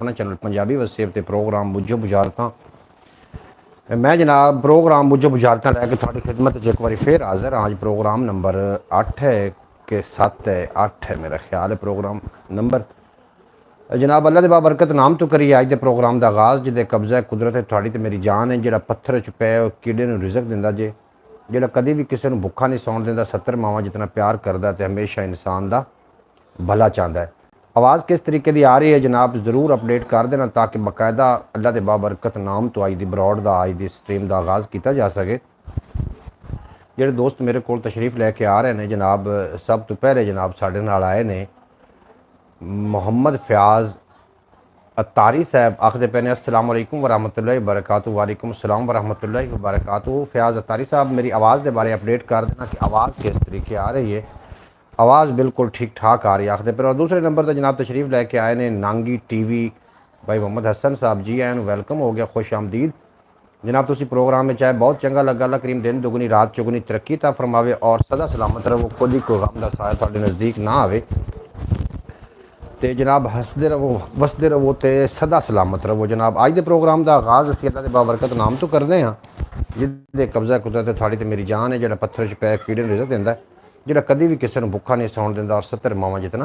अपना चैनल पंजाबी वसेब ते प्रोग्राम मुझो बुझारतां। मैं जनाब प्रोग्राम मुझो बुझारतां लैके थोड़ी खिदमत च एक बार फिर हाज़र हाँ। अज प्रोग्राम नंबर 8 है कि 7 है, 8 है मेरा ख्याल है प्रोग्राम नंबर। जनाब अल्लाह दे बाबरकत नाम तो करिए अज के प्रोग्राम का आगाज़ जिदे कब्जा कुदरत है थोड़ी तो मेरी जान है। जो पत्थर च पे कीड़े नूं रिज़क दिंदा जे, जो कभी भी किसी नूं भुखा नहीं सौण दिंदा, 70 मावां जितना प्यार करदा ते हमेशा इंसान का भला चाहता है। आवाज़ किस तरीके की आ रही है जनाब ज़रूर अपडेट कर देना ताकि बाकायदा अल्लाह के बाबरकत नाम तो अज की ब्रॉड का अज की स्ट्रीम का आगाज़ किया जा सके। जोड़े दोस्त मेरे को तशरीफ़ लैके आ रहे हैं जनाब, सब तो पहले जनाब साढ़े नाल आए ने मुहम्मद फयाज़ अतारी साहब। आखते पे ने अस्सलाम वालेकुम वरहमतुल्लाहि वबरकातुहू। वालेकुम अस्सलाम वरहमतुल्लाहि वबरकातुहू। फयाज़ अतारी साहब मेरी आवाज़ के बारे अपडेट कर देना कि आवाज़ किस तरीके आ रही है। आवाज़ बिल्कुल ठीक ठाक आ रही है आखते पर। और दूसरे नंबर पर जनाब तशरीफ़ लैके आए ने नांगी टीवी भाई मोहम्मद हसन साहब जी आए वेलकम हो गया, खुश आमदीद जनाब। तुसी प्रोग्राम में चाहे बहुत चंगा लगा। अल्लाह करीम दिन दुगनी रात चुगनी तरक्की ता फरमावे और सदा सलामत रहो, कोई कोई गम का साया तुहाडे नज़दीक ना आवे ते जनाब हसदे रहो वसदे रहो तो सदा सलामत रहो जनाब। अज के प्रोग्राम का आगाज़ असीं अल्लाह दे बाबरकत नाम तो करते हैं जिदे कब्जा कुदरत थोड़ी तो मेरी जान है। जो पत्थर च पै कीड़े नूं रिज़क दिंदा, जो कभी भी किसी नूं भुखा नहीं सौण दिंदा और 70 मावां जितना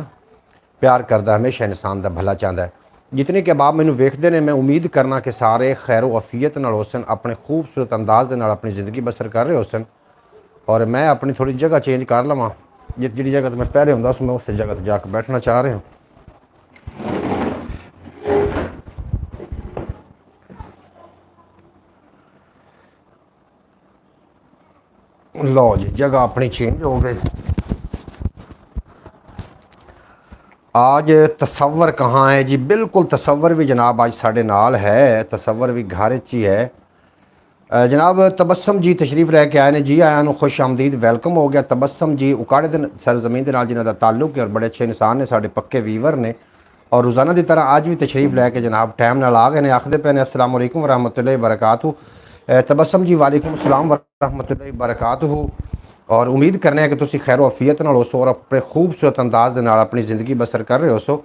प्यार करदा, हमेशा इंसान का भला चाहता है। जितने के बाब मैनू वेखते हैं मैं उम्मीद करना कि सारे खैरो अफीयत नाल होसन, अपने खूबसूरत अंदाज दे नाल अपनी ज़िंदगी बसर कर रहे होसन। और मैं अपनी थोड़ी जगह चेंज कर लवां, जी जगह तो मैं पहले हुंदा सी मैं उस जगह पर जाके बैठना चाह रहा। लो जी जगह अपनी चेंज हो गई। आज तसव्वर कहाँ है जी? बिल्कुल तसव्वर भी जनाब आज साढ़े नाल है, तसव्वर भी घर च ही है जनाब। तबस्सम जी तशरीफ़ लैके आए ने जी, आया नूं खुश आमदीद वेलकम हो गया। तबस्सम जी उकाड़े दे सरजमीन के नाल जिन्हां दा ताल्लुक है और बड़े अच्छे इंसान ने, साढ़े पक्के वीवर ने और रोज़ाना की तरह अज भी तशरीफ़ लैके जनाब टाइम नाल आ गए ने। आखदे पे ने अस्सलाम वालेकुम वरहमतुल्लाहि वबरकातुहू। तबस्सम जी वालेकुम अस्सलाम वरहमतुल्लाहि वबरकातुहू। और उम्मीद करने हैं कि तुसी खैर वफियत नाल होसो और अपने खूबसूरत अंदाज दे नाल अपनी ज़िंदगी बसर कर रहे हो।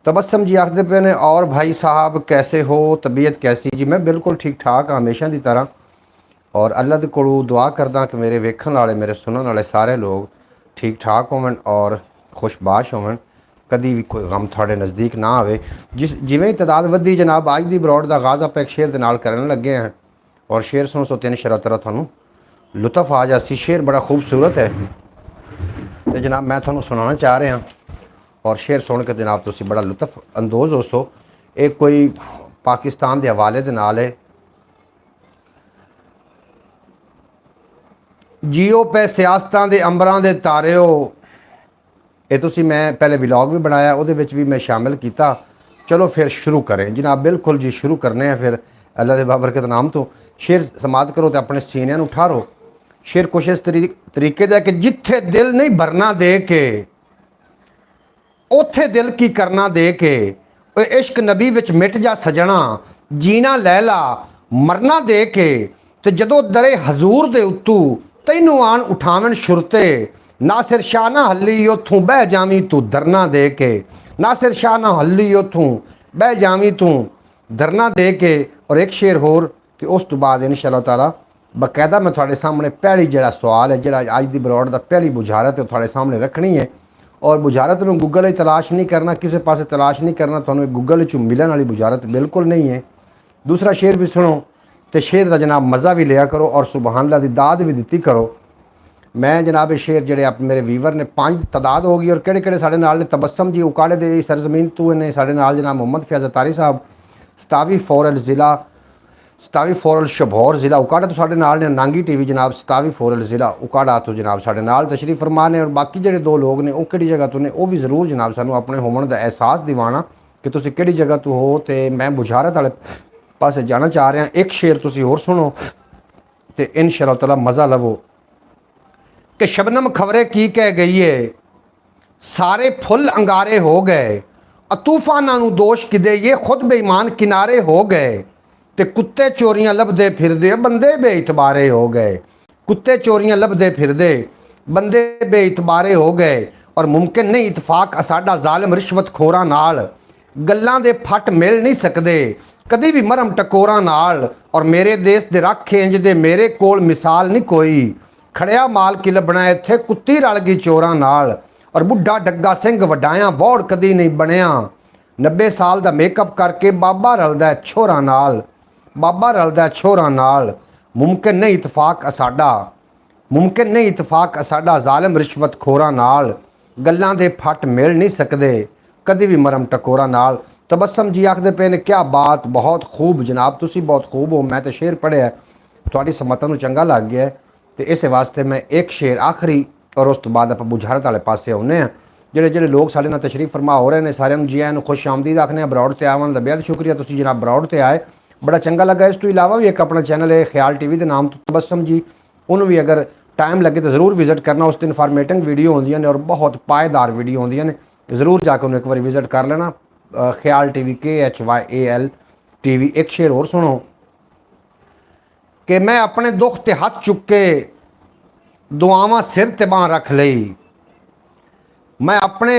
तबस्सम जी आखदे पे ने और भाई साहब कैसे हो, तबीयत कैसी? जी मैं बिल्कुल ठीक ठाक हाँ हमेशा की तरह और अल्लाह दे कोलों दुआ करदा कि मेरे वेखण वाले मेरे सुनने वाले सारे लोग ठीक ठाक होवन और खुशबाश होवन, कभी भी कोई गम थोड़े नज़दीक ना आवे। जिवें ही तादाद वधी जनाब अज की ब्रॉड का आगाज़ आप एक शेर दे नाल करन लगे हैं और शेर सुनो तो 3 शरां तरह थानू लुत्फ आ जासी। शेर बड़ा खूबसूरत है तो जनाब मैं थानू सुनाना चाह रहा और शेर सुन के जनाब तुसी बड़ा लुत्फ अंदोज़ हो सो। एक कोई पाकिस्तान के हवाले दे नाल है। जियो पे सियासतां दे अंबरां दे तारिओ, ये तुसी मैं पहले व्लॉग भी बनाया उहदे विच भी मैं शामिल किया। चलो फिर शुरू करें जनाब, बिल्कुल जी शुरू करने हैं फिर अल्लाह दे बाबरकत नाम तो। शेर समात करो तो अपने सीनिया नूं ठारो। शेर कुछ इस तरीके का कि जिथे दिल नहीं भरना दे के उथे दिल की करना दे के, इश्क नबी विच मिट जा सजना जीना लैला मरना दे के, तो जदों दरे हजूर दे उत्तू तैनू आन उठावन शुरते, नासिर शाह ना हल्ली उथों बह जावी तू धरना दे के, नासिर शाह ना हल्ली उथों बह जावी तू धरना दे के। और एक शेर होर तो उस तो बाद इंशाअल्लाह ताला बाकायदा मैं थोड़े सामने पहली जड़ा सवाल है, जड़ा अज की ब्रॉड का पहली बुझारत है थोड़े सामने रखनी है। और बुझारत में गूगल ही तलाश नहीं करना, किसी पासे तलाश नहीं करना, तो गूगल चो मिलने वाली बुझारत बिल्कुल नहीं है। दूसरा शेर भी सुनो तो शेर का जनाब मज़ा भी लिया करो और सुबहान अल्लाह दी दाद भी दी करो। मैं जनाब शेर जड़े आप मेरे वीवर ने 5 तादाद हो गई और किहड़े किहड़े साढ़े नाल ने। तबस्सम जी उकाड़े दे सरजमीन तू ने साढ़े नाल जनाब मुहम्मद फयाज़ अतारी साहब 27 फोरल ज़िला 27 फोरल शबौर ज़िला उकाड़ा तो साढ़े नाल ने। नांगी टीवी जनाब 27 फोरल ज़िला उकाड़ा तो जनाब साढ़े नाल तशरीफ़ फरमा ने। और बाकी जोड़े 2 लोग ने वो किहड़ी जगह तो ने वो भी ज़रूर जनाब सानू अपने होवन का एहसास दिवाना कि तुसी किहड़ी जगह तो हो। तो मैं बुझारत वाले पासे जाना चाह रहा। एक शेर तुसी होर सुनो तो इंशाअल्लाह ताला मज़ा लवो कि शबनम खबरे की कह गई है, सारे फुल अंगारे हो गए, तूफाना नू दोष किदे ये खुद बेईमान किनारे हो गए, ते कुत्ते चोरियां लभदे फिरदे बंदे बेइतबारे हो गए, कुत्ते चोरियां लभदे फिरदे बंदे बेइतबारे हो गए। और मुमकिन नहीं इतफाक साडा जालिम रिश्वत खोरां नाल, ਗੱਲਾਂ ਦੇ ਫੱਟ ਮਿਲ ਨਹੀਂ ਸਕਦੇ ਕਦੀ ਵੀ ਮਰਮ ਟਕੋਰਾਂ ਨਾਲ। ਔਰ ਮੇਰੇ ਦੇਸ਼ ਦੇ ਰਾਖੇ ਇੰਜ ਦੇ ਮੇਰੇ ਕੋਲ ਮਿਸਾਲ ਨਹੀਂ ਕੋਈ। ਖੜਿਆ ਮਾਲ ਕੀ ਲੱਭਣਾ ਇੱਥੇ ਕੁੱਤੀ ਰਲ ਗਈ ਚੋਰਾਂ ਨਾਲ। ਔਰ ਬੁੱਢਾ ਡੱਗਾ ਸਿੰਘ ਵਡਾਇਆ ਵੋੜ ਕਦੀ ਨਹੀਂ ਬਣਿਆ। 90 ਸਾਲ ਦਾ ਮੇਕਅਪ ਕਰਕੇ ਬਾਬਾ ਰਲਦਾ ਛੋਰਾਂ ਨਾਲ। ਬਾਬਾ ਰਲਦਾ ਛੋਰਾਂ ਨਾਲ। ਮੁਮਕਿਨ ਨਹੀਂ ਇਤਫਾਕ ਸਾਡਾ, ਮੁਮਕਿਨ ਨਹੀਂ ਇਤਫਾਕ ਸਾਡਾ ਜ਼ਾਲਿਮ ਰਿਸ਼ਵਤ ਖੋਰਾਂ ਨਾਲ। ਗੱਲਾਂ ਦੇ ਫੱਟ ਮਿਲ ਨਹੀਂ ਸਕਦੇ ਕਦੀ ਵੀ ਮਰਮ ਟਕੋਰਾਂ ਨਾਲ। ਤਬਸਮ ਜੀ ਆਖਦੇ ਪਏ ਨੇ ਕਿਆ ਬਾਤ, ਬਹੁਤ ਖੂਬ ਜਨਾਬ, ਤੁਸੀਂ ਬਹੁਤ ਖੂਬ ਹੋ। ਮੈਂ ਤਾਂ ਸ਼ੇਰ ਪੜ੍ਹਿਆ, ਤੁਹਾਡੀ ਸਮਤਾਂ ਨੂੰ ਚੰਗਾ ਲੱਗ ਗਿਆ ਤੇ ਇਸੇ ਵਾਸਤੇ ਮੈਂ ਇੱਕ ਸ਼ੇਰ ਆਖਰੀ ਔਰ ਉਸ ਤੋਂ ਬਾਅਦ ਆਪਾਂ ਬੁਝਾਰਤ ਵਾਲੇ ਪਾਸੇ ਆਉਂਦੇ ਹਾਂ। ਜਿਹੜੇ ਲੋਕ ਸਾਡੇ ਨਾਲ ਤਸ਼ਰੀਫ ਫਰਮਾ ਹੋ ਰਹੇ ਨੇ ਸਾਰਿਆਂ ਨੂੰ ਜੀ ਆਇਆਂ ਨੂੰ ਖੁਸ਼ ਆਮਦੀਦ ਆਖਦੇ ਹਾਂ। ਬਰੌਡ ਤੇ ਆਉਣ ਦਾ ਬੇहद ਸ਼ੁਕਰੀਆ, ਤੁਸੀਂ ਜਨਾਬ ਬਰੌਡ ਤੇ ਆਏ, ਬੜਾ ਚੰਗਾ ਲੱਗਾ। ਇਸ ਤੋਂ ਇਲਾਵਾ ਵੀ ਇੱਕ ਆਪਣਾ ਚੈਨਲ ਹੈ ਖਿਆਲ ਟੀਵੀ ਦੇ ਨਾਮ ਤੋਂ ਤਬਸਮ ਜੀ, ਉਹਨੂੰ ਵੀ ਅਗਰ टाइम लगे तो ज़रूर विजिट करना। उस दिन इन्फॉर्मेटिव वीडियो होंदियां ने और बहुत पायेदार वीडियो होंदियां ने, ज़रूर जाकर उन्हें एक बार विजिट कर लेना। ख्याल टीवी KHYAL TV। एक शेर और सुनो कि मैं अपने दुख ते हथ चुके दुआवां सिर ते बांह रख लई। मैं अपने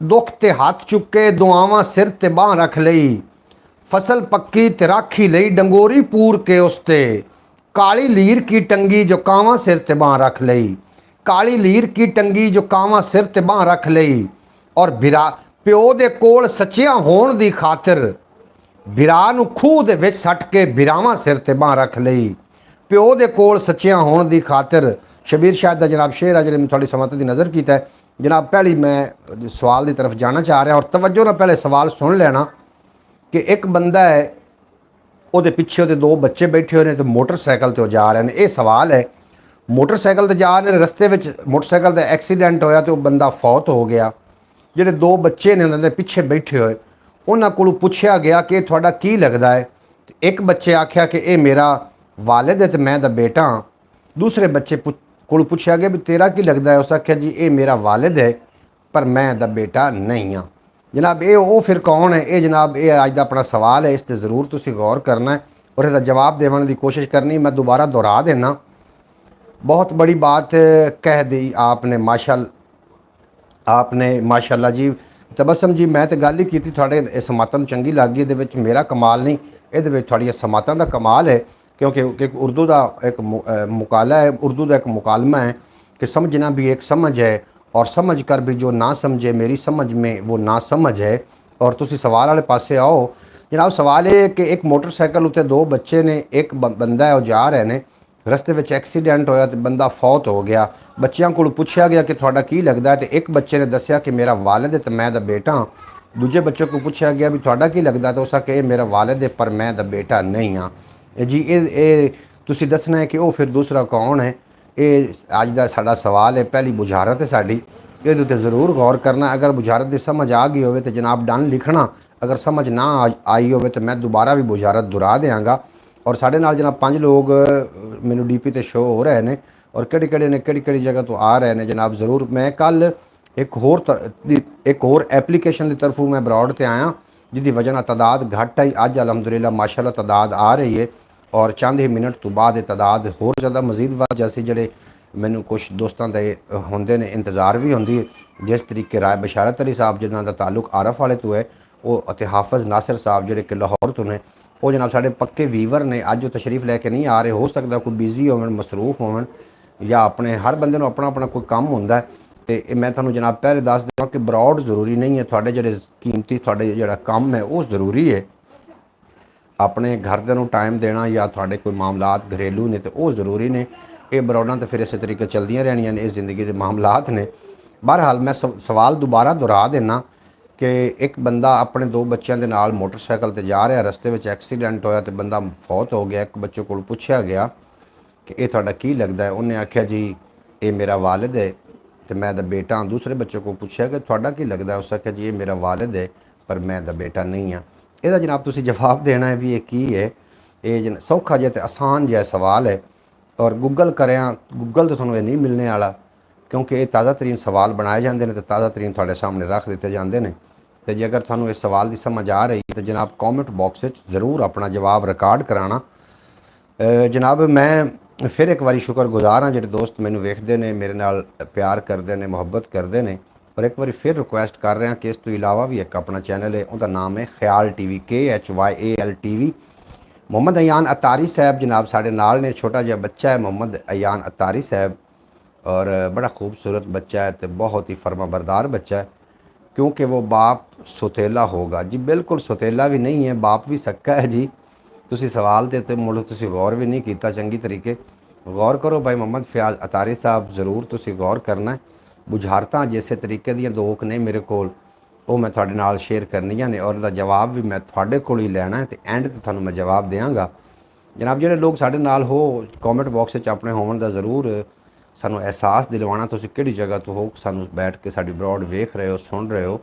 दुख ते हथ चुके दुआवां सिर ते बांह रख लई। फसल पक्की ते राखी लई डंगोरी पूर के उसते। काली लीर की टंगी जो कांवा सिर ते बांह रख लई। काली लीर की टंगी जो कांवा सिर ते बांह रख लई। और बिरा प्यो दे कोल सच्चिया होण दी खातिर बिरा नूं खूह दे विच सट के बिरावां सिर ते बांह रख लई। प्यो दे कोल सच्चिया होण दी खातिर। शबीर शायद दा जनाब शेर है जिहड़े मैं थोड़ी समत दी नज़र कीता है। जनाब पहली मैं सवाल की तरफ जाना चाह रहा और तवज्जो ना पहले सवाल सुन लेना कि एक बंदा है, ਉਹਦੇ ਪਿੱਛੇ ਉਹਦੇ ਦੋ ਬੱਚੇ ਬੈਠੇ ਹੋਏ ਨੇ ਤੇ ਮੋਟਰਸਾਈਕਲ ਤੇ ਉਹ ਜਾ ਰਹੇ ਨੇ। ਇਹ ਸਵਾਲ ਹੈ, ਮੋਟਰਸਾਈਕਲ ਤੇ ਜਾ ਰਹੇ ਨੇ, ਰਸਤੇ ਵਿੱਚ ਮੋਟਰਸਾਈਕਲ ਦਾ ਐਕਸੀਡੈਂਟ ਹੋਇਆ ਤੇ ਉਹ ਬੰਦਾ ਫੌਤ ਹੋ ਗਿਆ। ਜਿਹੜੇ ਦੋ ਬੱਚੇ ਨੇ ਉਹਨਾਂ ਦੇ ਪਿੱਛੇ ਬੈਠੇ ਹੋਏ, ਉਹਨਾਂ ਕੋਲੋਂ ਪੁੱਛਿਆ ਗਿਆ ਕਿ ਤੁਹਾਡਾ ਕੀ ਲੱਗਦਾ ਹੈ। ਤੇ ਇੱਕ ਬੱਚੇ ਆਖਿਆ ਕਿ ਇਹ ਮੇਰਾ ਵਾਲਿਦ ਹੈ ਤੇ ਮੈਂ ਦਾ ਬੇਟਾ ਹਾਂ। ਦੂਸਰੇ ਬੱਚੇ ਕੋਲੋਂ ਪੁੱਛਿਆ ਗਿਆ ਵੀ ਤੇਰਾ ਕੀ ਲੱਗਦਾ ਹੈ। ਉਸ ਆਖਿਆ ਜੀ ਇਹ ਮੇਰਾ ਵਾਲਿਦ ਹੈ ਪਰ ਮੈਂ ਦਾ ਬੇਟਾ ਨਹੀਂ ਹਾਂ। जनाब ये वो फिर कौन है? ये जनाब ये अज का अपना सवाल है, इस पर जरूर तुसी गौर करना है और इसका जवाब देने की कोशिश करनी। मैं दोबारा दोहरा देना, बहुत बड़ी बात कह दी आपने आपने माशाल्लाह जी। तबसम जी मैं तो गल ही की थोड़े समातां चंगी लग गई, ये मेरा कमाल नहीं, ये थोड़ी समातां का कमाल है क्योंकि एक उर्दू का एक मुकाला है, उर्दू का एक मुकालमा है कि समझना भी एक समझ है और समझ कर भी जो ना समझे मेरी समझ में वो ना समझ है। और तुसी सवाल वाले पासे आओ जनाब। सवाल है कि एक मोटरसाइकिल उत्ते दो बच्चे ने, एक बंदा है वो जा रहे ने, रस्ते में एक्सीडेंट होया तो बंदा फौत हो गया। बच्चों को पूछा गया कि तुहाडा की लगता है, तो एक बच्चे ने दसिया कि मेरा वालिद है तो मैं दा बेटा हाँ। दूजे बच्चे को पूछा गया भी तुहाडा की लगता है, तो उस आखे मेरा वालिद है पर मैं दा बेटा नहीं हाँ। जी ये तुसी दसना है कि वो फिर दूसरा कौन है। ये अज का साडा सवाल है, पहली बुझारत है साडी, ये ज़रूर गौर करना। अगर बुझारत की समझ आ गई हो तो जनाब डन लिखना, अगर समझ ना आई हो तो मैं दोबारा भी बुझारत दुहरा देंगा। और साढ़े नाल जनाब 5 लोग मैनू DP ते शो हो रहे हैं और किहड़े ने किहड़ी जगह तो आ रहे हैं जनाब। ज़रूर मैं कल एक होर एप्लीकेशन की तरफों मैं ब्रॉड ते आया जिसकी वजह ना तादाद घट आई। अज अलहमदुलिल्लाह माशाअल्लाह तादाद आ रही है और चंद ही मिनट तो बाद तादाद होर ज़्यादा मजीद वध जैसे जोड़े मैनू कुछ दोस्तों के होंगे ने इंतज़ार भी होंगी। जिस तरीके राय बशारत अली साहब जिन्हों का ताल्लुक आरफ वाले तो है वो हाफिज़ नासिर साहब जोड़े कि लाहौर तो ने, वो जनाब साढ़े पक्के वीवर ने। अज वो तशरीफ लैके नहीं आ रहे, हो सकता कोई बिजी हो मसरूफ हो या अपने हर बंदे को अपना अपना कोई काम होंदा है। तो मैं थोड़ा जनाब पहले दस देवां कि ब्रॉड जरूरी नहीं है, थोड़े जोड़े कीमती थोड़े जोड़ा काम है वो जरूरी है। अपने घरदे टाइम देना या थोड़े कोई मामलात घरेलू ने तो वो जरूरी ने। ये ब्रॉडां तो फिर इस तरीके चलदियां रहनियां ने, इस जिंदगी के मामलात ने। बहरहाल मैं सवाल दोबारा दोहरा देना कि एक बंदा अपने दो बच्चों के नाल मोटरसाइकिल ते जा रहा, रस्ते में एक्सीडेंट होया तो बंदा फौत हो गया। एक बच्चे को पूछा गया कि ये तुहाडा की लगता है, उन्हें आख्या जी ये मेरा वालिद है तो मैं दा बेटा हाँ। दूसरे बच्चे को पूछा कि तुहाडा की लगता है, उस आख्या जी ये मेरा वालिद है पर मैं दा बेटा नहीं हाँ। यदा जनाब तुसी जवाब देना है भी ये की है। ये सौखा जिहा ते आसान जिहा सवाल है और गूगल करें, गूगल तो थोड़ा नहीं मिलने वाला क्योंकि ये ताज़ा तरीन सवाल बनाए जाते हैं तो ताज़ा तरीन थोड़े सामने रख दिते जाते हैं। तो जे अगर थोड़ा इस सवाल की समझ आ रही है तो जनाब कॉमेंट बॉक्स ज़रूर अपना जवाब रिकॉर्ड कराना। जनाब मैं फिर एक बार शुक्रगुजार हाँ जो दोस्त मैनू वेखते हैं, मेरे नाल प्यार करते हैं, मुहब्बत करते हैं। और एक बार फिर रिक्वेस्ट कर रहे हैं कि इस तो इलावा भी एक अपना चैनल है, उसका नाम है Khyal TV, KHYAL TV। Mohammad Ayan Attari साहब जनाब साढ़े नाल ने, छोटा जिहा बच्चा है मोहम्मद अयान अतारी साहब, और बड़ा खूबसूरत बच्चा है तो बहुत ही फर्माबरदार बच्चा है, क्योंकि वो बाप सुतेला होगा जी। बिल्कुल सुतेला भी नहीं है, बाप भी सक्का है जी। तुसी सवाल देते मुड़ तुसी गौर भी नहीं किया चंगी तरीके। गौर करो भाई मोहम्मद फयाज अतारी साहब, ज़रूर तुसी गौर करना है। बुझारतां जिसे तरीके दी दो ने मेरे कोल, वो मैं तुहाडे नाल शेयर करनियां ने, और इहदा जवाब भी मैं तुहाडे कोल ही लैना है, तो एंड ते तुहानूं मैं जवाब देंगा। जनाब जिहड़े लोग साडे नाल हो, कॉमेंट बॉक्स च अपने होवन दा ज़रूर सानूं एहसास दिलवाना तुसी किहड़ी जगह तो हो, सानूं बैठ के साडी ब्रॉड वेख रहे हो, सुन रहे हो,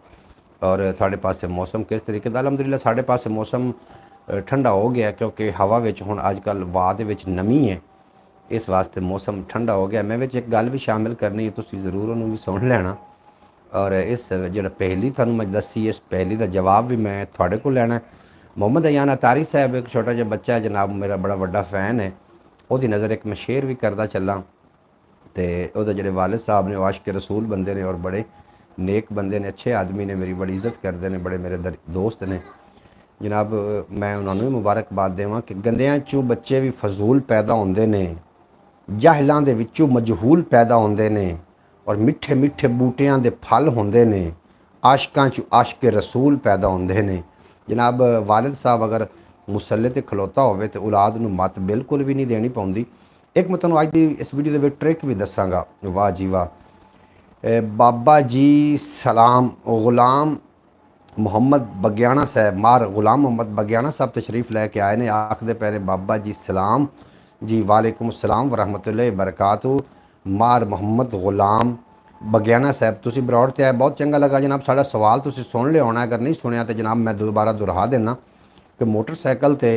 और तुहाडे पासे मौसम किस तरीके दा। अलहमदुलिल्लाह साडे पासे मौसम ठंडा हो गया, क्योंकि हवा विच हुण अजकल वाह दे विच नमी है, इस वास्ते मौसम ठंडा हो गया। मैं विच एक गल भी शामिल करनी है, तुसी ज़रूर उहनूं भी सुन लेना। और इस जिहड़ा पहेली तुहानूं मैं दसी, इस पहेली दा जवाब भी मैं तुहाडे कोल लैना है। मोहम्मद अयान अतारी साहब एक छोटा जिहा बच्चा है जनाब, मेरा बड़ा वड्डा फैन है। ਉਹਦੀ नज़र एक मैं शेयर भी करदा चलां, तो ਉਹਦੇ ਜਿਹੜੇ वालिद साहब ने आशिक रसूल बंदे ने, और बड़े नेक बंदे ने, अच्छे आदमी ने, मेरी बड़ी इज़्ज़त करते हैं, बड़े मेरे दोस्त ने जनाब। मैं उन्होंने भी मुबारकबाद देवां कि गंदियां चों बच्चे भी फजूल पैदा होंदे ने, जाहिलां दे विचों मजहूल पैदा होंदे ने, और मिठे मिठे बूटियां दे फल होंदे ने, आशिकां चों आशिक रसूल पैदा होंदे ने। जनाब वालिद साहब अगर मुसल्ले ते खलोता होवे तो औलाद नूं मत बिल्कुल भी नहीं देनी पौंदी। एक मैं तुहानूं अज दी इस वीडियो दे विच ट्रिक भी दसांगा। वाह जी वाह। बाबा जी सलाम गुलाम मुहम्मद बगियाना साहब, मार गुलाम मोहम्मद बगियाना साहब तशरीफ लैके आए ने, आखदे पै ने बाबा जी सलाम जी, वालेकुम सलाम वरहमतुल्लाहि बरकातहू। मार मुहम्मद गुलाम बगियाना साहब तुसी ब्रॉड ते आए, बहुत चंगा लगा जनाब। साड़ा सवाल तुसी सुन लिया होना, अगर नहीं सुनिया तो जनाब मैं दोबारा दोहरा देना कि मोटरसाइकिल ते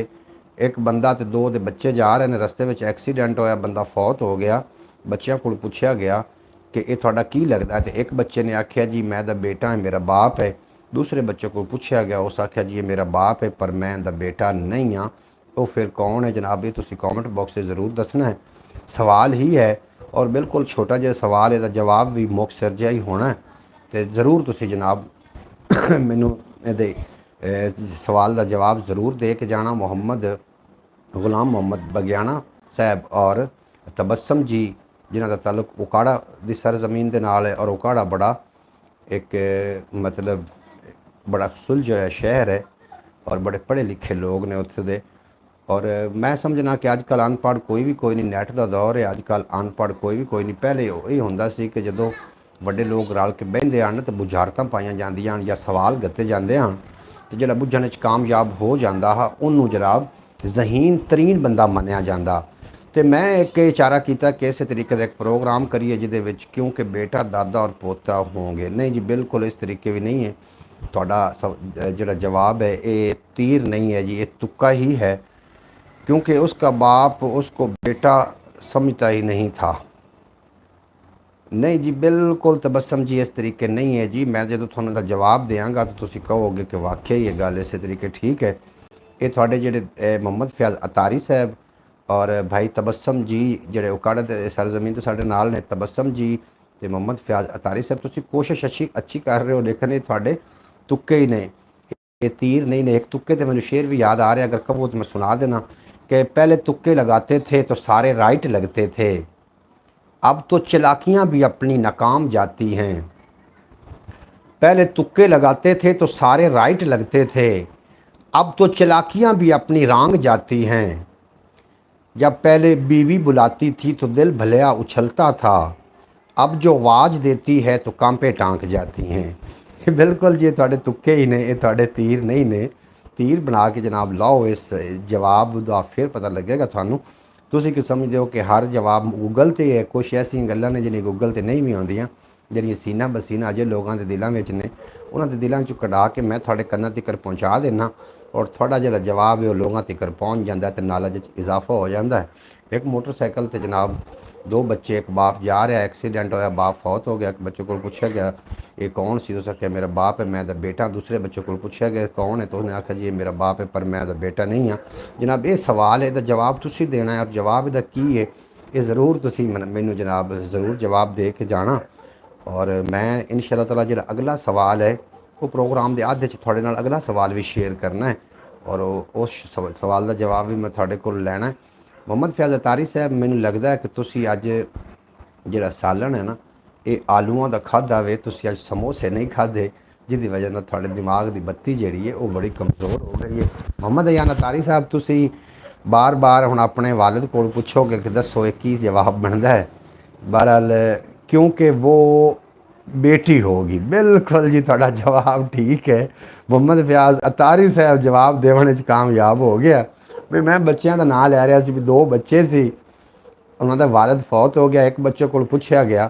एक बंदा ते दो दे बच्चे जा रहे हैं, रस्ते में एक्सीडेंट होया, बंदा फौत हो गया। बच्चों को पूछा गया कि यह तुहाडा की लगता है, तो एक बच्चे ने आख्या जी मैं दा बेटा है, मेरा बाप है। दूसरे बच्चे को पूछा गया, उस आख्या जी ये मेरा बाप है पर मैं दा बेटा नहीं हाँ। तो फिर कौन है जनाब, ये तुसी कॉमेंट बॉक्स से ज़रूर दसना है। सवाल ही है और बिल्कुल छोटा जिहा सवाल, इसका जवाब भी मुख सिर जिहा ही होना है, तो ज़रूर तुसी जनाब मैनू इहदे सवाल का जवाब ज़रूर दे के जाना। मोहम्मद गुलाम मोहम्मद बगियाना साहब और तबस्सम जी, जिन्हां दा ताल्लुक उकाड़ा दी सरजमीन दे नाल है, और उकाड़ा बड़ा एक मतलब बड़ा सुलझ होया शहर है, और बड़े पढ़े लिखे लोग ने उत्थे दे। और मैं समझना कि अजकल अनपढ़ कोई नहीं, नैट का दौर है, अजकल अनपढ़ कोई नहीं। पहले ये होंदा सी कि जदों वड्डे लोग रल के बहिंदे हन तो बुझारतां पाईयां जांदियां या सवाल गत्ते जांदे हन, तो जिहड़ा बुझण विच कामयाब हो जांदा हा उहनूं जनाब ज़हीन तरीन बंदा मन्निया जांदा। तो मैं एक इशारा किया कि इस तरीके का एक प्रोग्राम करिए जिहदे विच क्योंकि बेटा दादा और पोता होंगे। नहीं जी, बिल्कुल इस तरीके भी नहीं है। तुहाडा जिहड़ा जवाब है ये तीर नहीं है जी, ये तुक्का ही है, क्योंकि उसका बाप उसको बेटा समझता ही नहीं था। नहीं जी, बिल्कुल तबस्सम जी इस तरीके नहीं है जी। मैं जो थोड़ा जवाब देंगा तो तुसी कहोगे कि वाकई ये गल इस तरीके ठीक है। ये थोड़े जेडे मोहम्मद फयाज अतारी साहब और भाई तबस्सम जी जेडे उकाड़ा दे सरजमीन तो साढ़े नाल ने, तबस्सम जी तो मोहम्मद फयाज अतारी साहब, तुसी कोशिश अच्छी कर रहे हो, लेकिन ये थोड़े तुक्के ही ने, ये तीर नहीं ने। एक तुक्के तो मैंने शेर भी याद आ रहा है, अगर कहो तो मैं सुना देना कि पहले तुक्के लगाते थे तो सारे राइट लगते थे, अब तो चालाकियां भी अपनी नाकाम जाती हैं। पहले तुक्के लगाते थे तो सारे राइट लगते थे, अब तो चालाकियां भी अपनी रांग जाती हैं। जब पहले बीवी बुलाती थी तो दिल भलिया उछलता था, अब जो आवाज़ देती है तो कांपे टांक जाती हैं। बिल्कुल जी, थोड़े तुक्के ही ने, ये थोड़े तीर नहीं ने। तीर बना के जनाब लाओ, इस जवाब का फिर पता लगेगा थानू। तुसी कि समझदे हो कि हर जवाब गूगल ते है, कुछ ऐसी गल्लां ने जिहड़ियां गूगल ते नहीं भी आउंदियां, जिहड़ियां सीना बसीना अजे लोगों के दिलों में ने, उन्हां दे दिलों चों कढा के मैं थोड़े कन्नां तक पहुँचा देना, और थोड़ा जिहड़ा जवाब है वो लोगों तक पहुँच जाता है, तो नॉलेज इजाफा हो जाता है। एक मोटरसाइकिल ते जनाब दो बच्चे, एक बाप जा रहा, एक्सीडेंट होया, बाप फौत हो गया। एक बच्चे को पूछा गया ये कौन सी, उस आख्या मेरा बाप है, मैं दा बेटा। दूसरे बच्चे को पूछा गया कौन है, तो उसने आख्या जी ये मेरा बाप है पर मैं दा बेटा नहीं हाँ। जनाब ये सवाल है, इसका जवाब तुसी देना है, और जवाब इसका की है ये ज़रूर तुसी मैनू जनाब ज़रूर जवाब दे के जाना। और मैं इंशाअल्लाह ताला जो अगला सवाल है वो प्रोग्राम के आधे थोड़े नाल अगला सवाल भी शेयर करना है और उस सवाल का जवाब भी मैं थोड़े को लेना है। मोहम्मद फैज़ अतारी साहब, मैनूं लगता है कि तुसी अज ਜਿਹੜਾ ਸਾਲਣ ਹੈ ਨਾ ਇਹ ਆਲੂਆਂ ਦਾ ਖਾਧਾ ਵੇ, ਤੁਸੀਂ ਅੱਜ ਸਮੋਸੇ ਨਹੀਂ ਖਾਧੇ, ਜਿਹਦੀ ਵਜ੍ਹਾ ਨਾਲ ਤੁਹਾਡੇ ਦਿਮਾਗ ਦੀ ਬੱਤੀ ਜਿਹੜੀ ਹੈ ਉਹ ਬੜੀ ਕਮਜ਼ੋਰ ਹੋ ਗਈ ਹੈ। ਮੁਹੰਮਦ ਅਯਾਨ ਅਤਾਰੀ ਸਾਹਿਬ, ਤੁਸੀਂ ਬਾਰ-ਬਾਰ ਹੁਣ ਆਪਣੇ ਵਾਲਿਦ ਕੋਲ ਪੁੱਛੋਗੇ ਕਿ ਦੱਸੋ ਇਹ ਕੀ ਜਵਾਬ ਬਣਦਾ ਹੈ। ਬਹਰਹਾਲ ਕਿਉਂਕਿ ਉਹ बेटी होगी। बिल्कुल जी, थोड़ा जवाब ठीक है। मुहम्मद फयाज अतारी साहब जवाब देने कामयाब हो गया। भी मैं बच्चों का नाम लै रहा भी 2 बच्चे सी, उन्होंने वालिद फौत हो गया। एक बच्चे को पूछा गया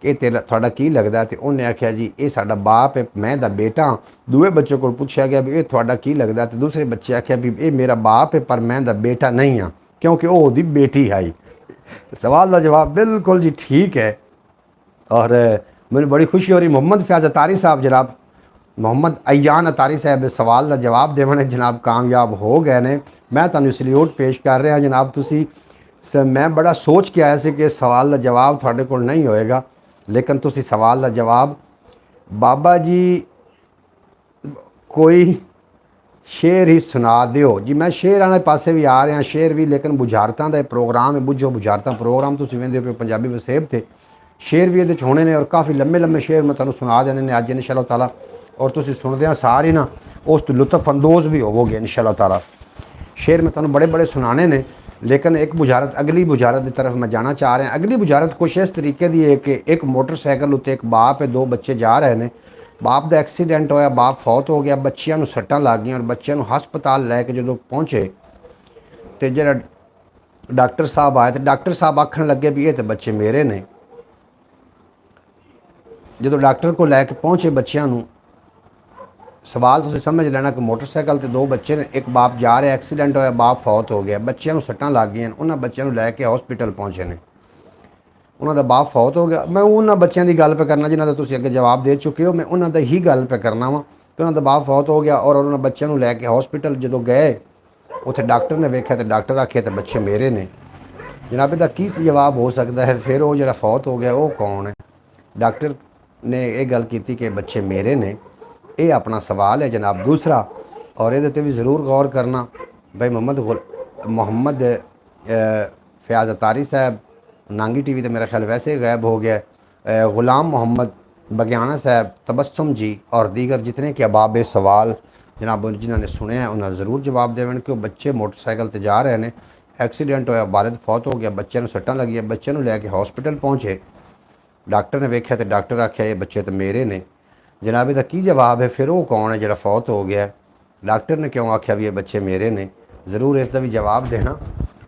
कि तेरा थोड़ा की लगता है, तो उन्हें आख्या जी ये साडा बाप है, मैं दा बेटा। दूए बच्चे को पूछा गया भी ये थोड़ा की लगता है, तो दूसरे बच्चे आख्या भी ये मेरा बाप है पर मैं दा बेटा नहीं हाँ, क्योंकि वो ओदी बेटी आई। सवाल का जवाब बिल्कुल जी ठीक है और मैंने बड़ी खुशी हो रही। मोहम्मद फयाज अतारी साहब जनाब, मोहम्मद अयान अतारी साहब सवाल का जवाब देने जनाब कामयाब हो गए ने। मैं तुहानूं सल्यूट पेश कर रहा जनाब। तुसी मैं बड़ा सोच के आया कि सवाल का जवाब थोड़े को नहीं होएगा, लेकिन तुसी सवाल का जवाब बाबा जी कोई शेर ही सुना दिओ जी। मैं शेर वाले पासे भी आ रहा शेर भी, लेकिन बुझारतां का प्रोग्राम है, बुझो बुझारतां प्रोग्राम तुसीं वेंदे पे पंजाबी वसेब थे। शेर भी ये होने ने और काफ़ी लम्बे लम्बे शेर मैं तुहानूं सुना देने ने अज इंशाअल्लाह ताला, और तुसीं सुनदे सारे ना उस लुत्फ अंदोज़ भी होवोगे इंशाअल्लाह ताला। शेर मैं तुहानूं बड़े बड़े सुनाने ने, लेकिन एक बुझारत अगली बुझारत की तरफ मैं जाना चाह रहा। अगली बुझारत कुछ इस तरीके की है कि एक मोटरसाइकिल उत्ते एक बाप है, 2 बच्चे जा रहे हैं। बाप का एक्सीडेंट होया, बाप फौत हो गया, बच्चों को सट्टां लग गई और बच्चों को हस्पताल लैके जो पहुँचे तो जो डॉक्टर साहब आए तो डॉक्टर साहब आखन लगे भी ये तो बच्चे मेरे ने। जो डॉक्टर को लैके पहुँचे बच्चों को, सवाल तुसीं समझ लेना कि मोटरसाइकिल तो 2 बच्चे ने, एक बाप जा रहा, एक्सीडेंट होया, बाप फौत हो गया, बच्चों को सट्टां लग गई, उन्होंने बच्चों को लैके हॉस्पिटल पहुँचे ने, उन्होंने बाप फौत हो गया। मैं उन्होंने बच्चों की गल पे करना जिन्हों का तुसीं अगे जवाब दे चुके हो, मैं उन्होंने ही गल पे करना वा कि उन्होंने बाप फौत हो गया और उन्होंने बच्चों को लैके हॉस्पिटल जो गए, उत्थे डॉक्टर ने वेख्या तो डॉक्टर आखे तो बच्चे मेरे ने। जनाब इसका की जवाब हो सकता है? फिर वो जो फौत हो गया वो कौन है? डॉक्टर ने यह गल की कि बच्चे मेरे ने। ये अपना सवाल है जनाब दूसरा, और ये भी ज़रूर गौर करना भाई। मोहम्मद फयाज अतारी साहब नांगी टीवी तो मेरा ख्याल वैसे ही गायब हो गया। ग़ुलाम मोहम्मद बगियाना साहब, तबस्सुम जी और दीगर जितने के अबाब सवाल जनाब जिन्होंने सुने हैं उन्होंने ज़रूर जवाब देवन कि बच्चे मोटरसाइकिल से जा रहे हैं, एक्सीडेंट होया, वालिद फौत हो गया, बच्चे को सट्टां लगी, बच्चे को लैके हॉस्पिटल पहुँचे, डॉक्टर ने वेख्या तो डॉक्टर आख्या ये बच्चे तो मेरे ने। जनाब इसका की जवाब है? फिर वो कौन है जो फौत हो गया? डॉक्टर ने क्यों आख्या भी ये बच्चे मेरे ने? ज़रूर इसका भी जवाब देना।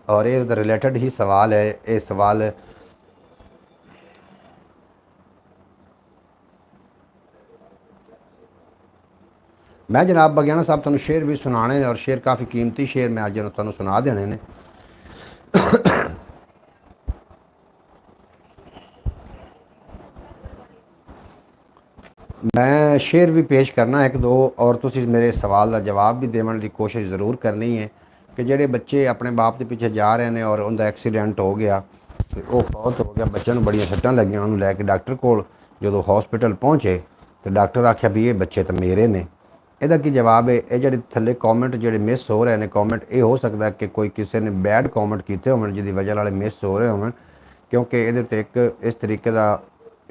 और ये रिलेटेड ही सवाल है। ये सवाल मैं जनाब बगियाना साहब तुहानूं शेर भी सुनाने और शेर काफ़ी कीमती शेर मैं अज तुहानूं सुना देने ने। मैं शेर भी पेश करना एक दो, और तुसीं मेरे सवाल का जवाब भी देने की कोशिश ज़रूर करनी है कि जोड़े बच्चे अपने बाप के पीछे जा रहे हैं और उनका एक्सीडेंट हो गया, तो वो फौत हो गया, बच्चों को बड़िया सट्टां लगियां, उन्होंने लैके डॉक्टर को जो हॉस्पिटल पहुँचे तो डॉक्टर आख्या भी ये बच्चे तो मेरे ने। ਇਹਦਾ ਕੀ जवाब है? ये जो थले कॉमेंट जो मिस हो रहे हैं कॉमेंट, ये हो सकता है कि कोई किसी ने बैड कॉमेंट किए हो जिसकी वजह वाले मिस हो रहे हो, क्योंकि ये एक इस तरीके का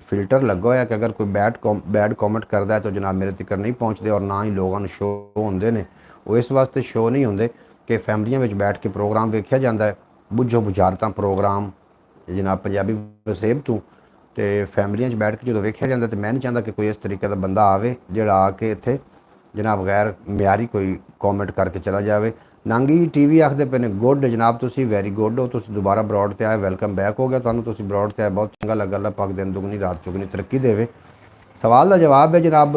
फिल्टर लगा हुआ है कि अगर कोई बैड कॉमेंट करता है तो जनाब मेरे तक नहीं पहुँचते और ना ही लोगों को शो होंगे ने। वो इस वास्ते शो नहीं होंगे कि फैमिलियों में बैठ के प्रोग्राम वेख्या जाता है, बुझो बुझारतां प्रोग्राम जनाब पंजाबी वसेब तो फैमिलियों बैठ के जो वेख्या जाता, तो मैं नहीं चाहता कि कोई इस तरीके का बंदा आवे जोड़ा आके इत्थे जनाब गैर म्यारी कोई कॉमेंट करके चला जाए। नांगी टीवी आखते पे ने गुड जनाब, तुसी वेरी गुड हो, तुसी दोबारा ब्रॉड ते आए, वेलकम बैक हो गया तुहानूं, तुसी ब्रॉड ते आए बहुत चंगा लगा। अल्लाह पाक दिन दुगनी रात चुगनी तरक्की देवे। सवाल का जवाब है जनाब,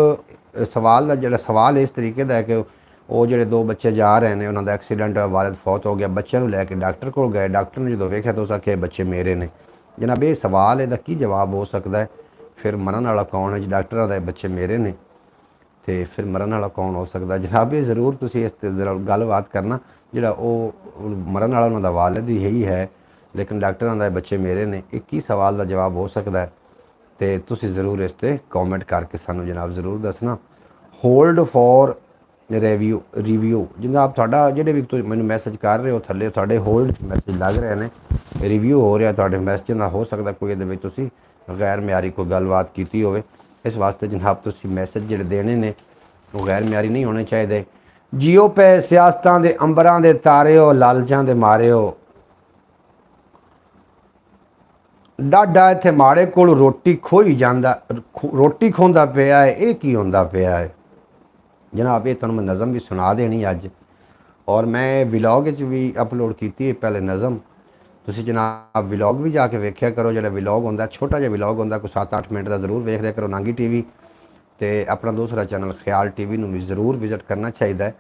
सवाल का जो सवाल इस तरीके का है कि वो जो 2 बच्चे जा रहे हैं उन्होंने एक्सीडेंट होया, वालिद फौत हो गया, बच्चों को लैके डॉक्टर को गए, डॉक्टर ने जो वेख्या तो उस आखे बच्चे मेरे ने। जनाब ये सवाल इसका की जवाब हो सकता है? फिर मरन वाला कौन है? जी डॉक्टर का बच्चे मेरे ने, तो फिर मरन वाला कौन हो सकता है? जनाब ये ज़रूर तुसी इस गलबात करना जोड़ा वो मरन वाला उन्होंने वालिद ही है, लेकिन डॉक्टर का बच्चे मेरे ने। एक ही सवाल का जवाब हो सकता है? ਤੇ ਤੁਸੀਂ ਜ਼ਰੂਰ ਇਸ ਤੇ ਕਮੈਂਟ ਕਰਕੇ ਸਾਨੂੰ ਜਨਾਬ ਜ਼ਰੂਰ ਦੱਸਣਾ। ਹੋਲਡ ਫॉर ਰਿਵਿਊ ਜਨਾਬ, ਤੁਹਾਡਾ ਜਿਹੜੇ ਵੀ ਤੁਸੀਂ ਮੈਨੂੰ ਮੈਸੇਜ ਕਰ ਰਹੇ ਹੋ ਥੱਲੇ ਤੁਹਾਡੇ ਹੋਲਡ ਮੈਸੇਜ ਲੱਗ ਰਹੇ ਨੇ, ਰਿਵਿਊ ਹੋ ਰਿਹਾ ਤੁਹਾਡੇ ਮੈਸੇਜ ਨਾਲ। ਹੋ ਸਕਦਾ ਕੋਈ ਇਹਦੇ ਵਿੱਚ ਤੁਸੀਂ ਗੈਰ ਮਿਆਰੀ ਕੋਈ ਗੱਲਬਾਤ ਕੀਤੀ ਹੋਵੇ, ਇਸ ਵਾਸਤੇ ਜਨਾਬ ਤੁਸੀਂ ਮੈਸੇਜ ਜਿਹੜੇ ਦੇਣੇ ਨੇ ਉਹ ਗੈਰ ਮਿਆਰੀ ਨਹੀਂ ਹੋਣੇ ਚਾਹੀਦੇ। ਜੀਓ ਪੈ ਸਿਆਸਤਾਂ ਦੇ ਅੰਬਰਾਂ ਦੇ ਤਾਰਿਓ, ਲਾਲਚਾਂ ਦੇ ਮਾਰਿਓ, ਡਾਡਾ ਇੱਥੇ ਮਾੜੇ ਕੋਲ ਰੋਟੀ ਖੋਈ ਜਾਂਦਾ, ਰੋਟੀ ਖੋਂਦਾ ਪਿਆ ਹੈ, ਇਹ ਕੀ ਹੁੰਦਾ ਪਿਆ ਹੈ ਜਨਾਬ। ਇਹ ਤੁਹਾਨੂੰ ਮੈਂ ਨਜ਼ਮ ਵੀ ਸੁਣਾ ਦੇਣੀ ਅੱਜ, ਔਰ ਮੈਂ ਵਲੌਗ ਵਿੱਚ ਵੀ ਅਪਲੋਡ ਕੀਤੀ ਹੈ ਪਹਿਲੇ ਨਜ਼ਮ। ਤੁਸੀਂ ਜਨਾਬ ਵਲੌਗ ਵੀ ਜਾ ਕੇ ਵੇਖਿਆ ਕਰੋ, ਜਿਹੜਾ ਵਲੌਗ ਹੁੰਦਾ ਛੋਟਾ ਜਿਹਾ ਵਲੌਗ ਹੁੰਦਾ ਕੋਈ 7-8 ਮਿੰਟ ਦਾ, ਜ਼ਰੂਰ ਵੇਖ ਲਿਆ ਕਰੋ ਨਾਂਗੀ ਟੀਵੀ। ਤੇ ਆਪਣਾ ਦੂਸਰਾ ਚੈਨਲ ਖਿਆਲ ਟੀਵੀ ਨੂੰ ਵੀ ਜ਼ਰੂਰ ਵਿਜ਼ਿਟ ਕਰਨਾ ਚਾਹੀਦਾ ਹੈ,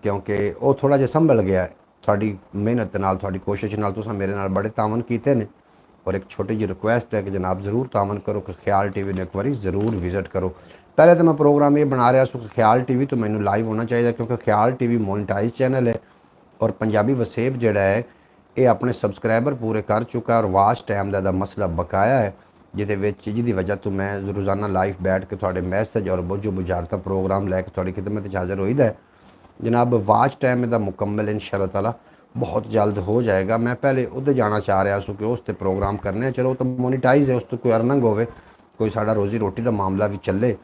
ਕਿਉਂਕਿ ਉਹ ਥੋੜਾ ਜਿਹਾ ਸੰਭਲ ਗਿਆ ਤੁਹਾਡੀ ਮਿਹਨਤ ਨਾਲ, ਤੁਹਾਡੀ ਕੋਸ਼ਿਸ਼ ਨਾਲ। ਤੁਸੀਂ ਮੇਰੇ ਨਾਲ ਬੜੇ ਤਾਮਨ ਕੀਤੇ ਨੇ, ਔਰ ਇੱਕ ਛੋਟੀ ਜਿਹੀ ਰਿਕੁਐਸਟ ਹੈ ਕਿ ਜਨਾਬ ਜ਼ਰੂਰ ਤਾਮਨ ਕਰੋ ਕਿ ਖਿਆਲ ਟੀਵੀ ਨੂੰ ਇੱਕ ਵਾਰੀ ਜ਼ਰੂਰ ਵਿਜ਼ਿਟ ਕਰੋ। ਪਹਿਲੇ ਤਾਂ ਮੈਂ ਪ੍ਰੋਗਰਾਮ ਇਹ ਬਣਾ ਰਿਹਾ ਸੀ ਕਿ ਖਿਆਲ ਟੀਵੀ ਤੋਂ ਮੈਨੂੰ ਲਾਈਵ ਹੋਣਾ ਚਾਹੀਦਾ, ਕਿਉਂਕਿ ਖਿਆਲ ਟੀਵੀ ਮੋਨੀਟਾਈਜ਼ ਚੈਨਲ ਹੈ, ਔਰ ਪੰਜਾਬੀ ਵਸੇਬ ਜਿਹੜਾ ਹੈ ਇਹ ਆਪਣੇ ਸਬਸਕ੍ਰਾਈਬਰ ਪੂਰੇ ਕਰ ਚੁੱਕਾ, ਔਰ ਵਾਚ ਟਾਈਮ ਦਾ ਮਸਲਾ ਬਕਾਇਆ ਹੈ, ਜਿਹਦੀ ਵਜ੍ਹਾ ਤੋਂ ਮੈਂ ਰੋਜ਼ਾਨਾ ਲਾਈਵ ਬੈਠ ਕੇ ਤੁਹਾਡੇ ਮੈਸੇਜ ਔਰ ਬੁੱਝੋ ਬੁਝਾਰਤਾਂ ਪ੍ਰੋਗਰਾਮ ਲੈ ਕੇ ਤੁਹਾਡੀ ਖਿਦਮਤ 'ਚ ਹਾਜ਼ਰ ਹੋਈਦਾ ਹੈ ਜਨਾਬ। ਵਾਚ ਟਾਈਮ ਇਹਦਾ ਮੁਕੰਮਲ ਇੰਸ਼ਾਅੱਲਾਹ ਤਾਲਾ बहुत जल्द हो जाएगा। मैं पहले उधर जाना चाह रहा सू कि उस ते प्रोग्राम करने, चलो तो मोनीटाइज है, उस तो कोई अर्निंग होवे, कोई साड़ा रोज़ी रोटी का मामला भी चले।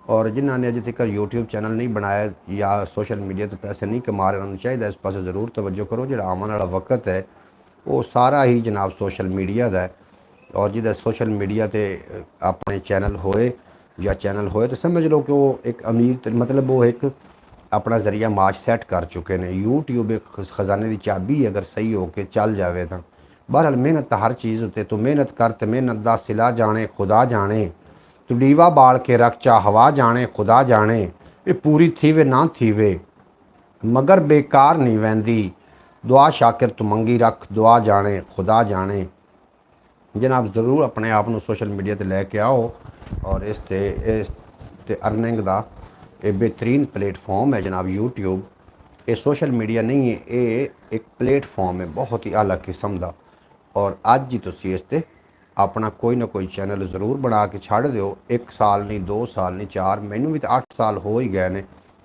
और जिन्होंने अजे तक यूट्यूब चैनल नहीं बनाया या सोशल मीडिया तो पैसे नहीं कमा रहे, उन्होंने चाहिए इस पास ज़रूर तवज्जो करो। जो आने वाला वक्त है वो सारा ही जनाब सोशल मीडिया का है, और जिदा सोशल मीडिया ते अपने चैनल होए या चैनल होए तो समझ लो कि वो एक अमीर, मतलब वो एक अपना जरिया माच सैट कर चुके हैं। यूट्यूब एक खजाने की चाबी अगर सही हो के चल जाए तो बहरहाल मेहनत हर चीज़ उत्ते, तो मेहनत कर तो मेहनत का सिला जाने खुदा जाने, तू डीवा बाल के रख चा हवा जाने खुदा जाने, ये पूरी थीवे ना थीवे मगर बेकार नहीं वहदी, दुआ शाकिर तू मंगी रख दुआ जाने खुदा जाने। जनाब ज़रूर अपने आप को सोशल मीडिया पर लैके आओ, और इस ते अर्निंग का ये बेहतरीन प्लेटफॉर्म है जनाब यूट्यूब। ये सोशल मीडिया नहीं है, ये एक प्लेटफॉर्म है बहुत ही अलग किस्म का, और अज ही तुसी इस ते अपना कोई ना कोई चैनल ज़रूर बना के छड़ दो। 1 साल नहीं, 2 साल नहीं, 4, मैनू भी तो 8 साल हो ही गए ने,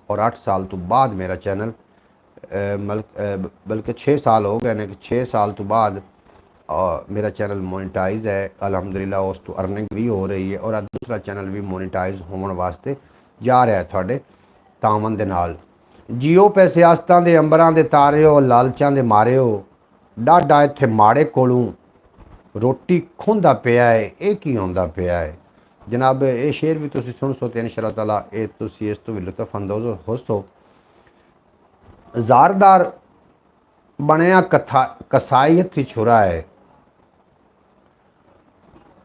और 8 साल तो बाद मेरा चैनल बल्कि 6 साल हो गए ने कि 6 साल तो बाद मेरा चैनल मोनीटाइज है अलहमदुलिल्लाह। उस तो अर्निंग भी हो रही है, और दूसरा चैनल भी मोनीटाइज होने वास्ते जा रहा है थोड़े तावन दे नाल। जियो पै सियासतां दे अंबरां दे तारिओ, लालचां दे मारिओ, डाडा इत्थे माड़े कोलों रोटी खोंदा पिया है, ये की होंदा पिया है जनाब। ये शेर भी तुसी सुन सो तो इंशाअल्लाह ताला ये तुसी इस तो भी लुत्फ अंदोज़ हो सो। ज़ारदार बनया कसाई हथी छुरा है,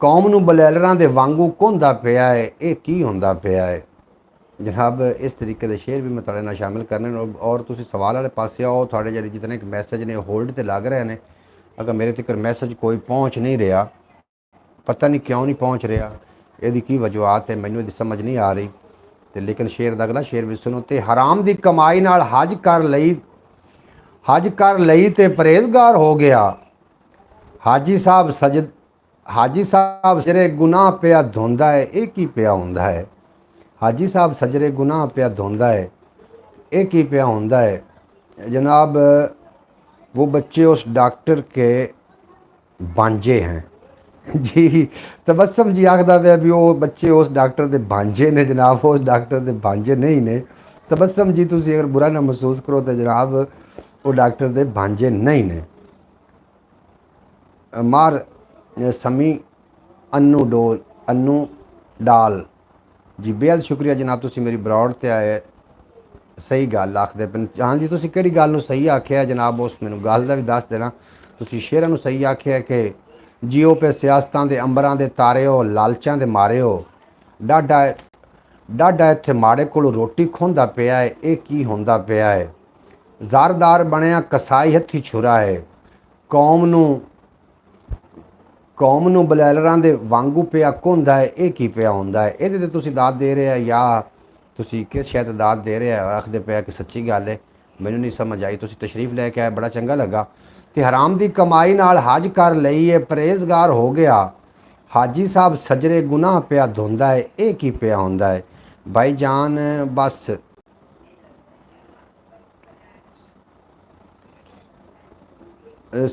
कौम नूं बलैलरां दे वांगू घोंदा पिया है, ये की होंदा पिया है जनाब। इस तरीके के शेर भी मैं तुहाडे नाल शामिल करने, और तुसी सवाल वाले पासे आओ। थोड़े जिहड़े जितने मैसेज ने होल्ड ते लग रहे हैं, अगर मेरे तक मैसेज कोई पहुँच नहीं रहा, पता नहीं क्यों नहीं पहुँच रहा, यदी की वजूहत है मैनू इहदी समझ नहीं आ रही। तो लेकिन शेर दा अगला शेर भी सुनो। तो हराम दी कमाई नाल हज कर लई ते परहेजगार हो गया, हाजी साहब सजरे गुनाह पिया धोंदा है, ये की पिया हुंदा है। हाजी साहब सजरे गुनाह पिया धोंदा है, ये की पिया हुंदा है जनाब। वो बच्चे उस डॉक्टर के बांझे हैं जी। तबस्सम जी आखदा पिया भी वो बच्चे उस डॉक्टर के बांझे ने जनाब, उस डॉक्टर के बांझे नहीं ने। तबस्सम जी तुसी अगर बुरा ना महसूस करो तो जनाब वो डॉक्टर के बांझे नहीं ने। मार समी अन्नू डाल जी, बेहद शुक्रिया जनाब, तुसी मेरी ब्रॉड ते आए। सही गल आखदे पे, हाँ जी तुसी किहड़ी गल नूं सही आखिया जनाब, उस मैनूं गल दा भी दस देना। तुसी शेरां नूं सही आखिया कि जियो पे सियासतां दे अंबरां दे तारिओ, लालचां दे मारिओ, डाडा इत्थे माड़े कोलों रोटी खोंदा पिया है, ये की होंदा पिया है। ज़ारदार बनया कसाई हथी छुरा है, कौम नूं बलैलरां दे वांगू पिया घोंदा है, ये की पिया हुंदा है। इहदे ते तुसी दाद दे रहे या तुसी किस शायद दाद दे रहे आखदे पिया कि सच्ची गल है, मैनूं नहीं समझ आई। तुसी तशरीफ लैके आए, बड़ा चंगा लगा। ते हराम दी कमाई नाल हज कर लई है, परहेजगार हो गया, ਹਾਜੀ ਸਾਹਿਬ ਸਜਰੇ ਗੁਨਾਹ ਪਿਆ ਧੋਂਦਾ ਹੈ, ਇਹ ਕੀ ਪਿਆ ਹੁੰਦਾ ਹੈ? ਭਾਈ ਜਾਨ ਬਸ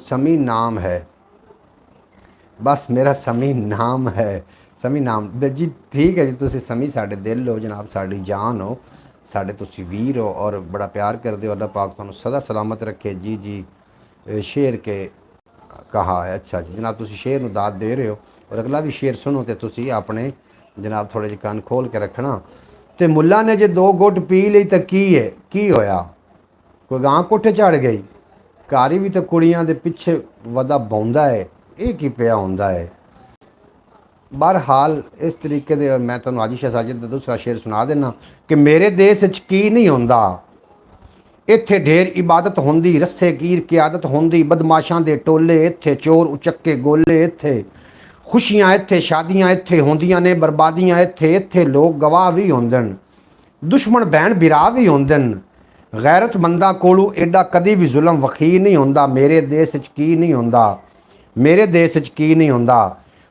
समी नाम है, बस मेरा समी नाम है। समी नाम जी ठीक है जी, तुसी समी साडे दिल हो जनाब, साड़ी जान हो, साडे तुसी वीर हो और बड़ा प्यार करते हो। अल्लाह पाक तुहानू सदा सलामत रखे। जी जी शेर के कहा है, अच्छा जी जनाब, तुसी शेर नू दाद दे रहे हो और अगला भी शेर सुनो तो तुसी अपने जनाब थोड़े जे कान खोल के रखना। तो मुला ने जे 2 गुट पी ली तो की है, की होया? कोई गां कोठे चढ़ गई? घारी भी तो कुड़ियां दे पिछे वदा बौंदा है, ये की पिया होंदा है? बहरहाल इस तरीके दे मैं तुहानू आजी शहजादी दा दूसरा शेर सुना देना कि मेरे देश च की नहीं होंदा, इत्थे ढेर इबादत होंदी, रस्से कीर की आदत होंदी, बदमाशां दे टोले इत्थे, चोर उचक्के गोले इत्थे, खुशियां इत्थे, शादियां इत्थे होंदियां ने, बर्बादियां इत्थे, इत्थे लोग गवाह भी होंदन, दुश्मन भैन बिरा भी होंदन, गैरतमंदा कोलू एडा कदी भी जुल्म वखी नहीं होंदा। मेरे देश च की नहीं होंदा, मेरे देश च की नहीं होंदा।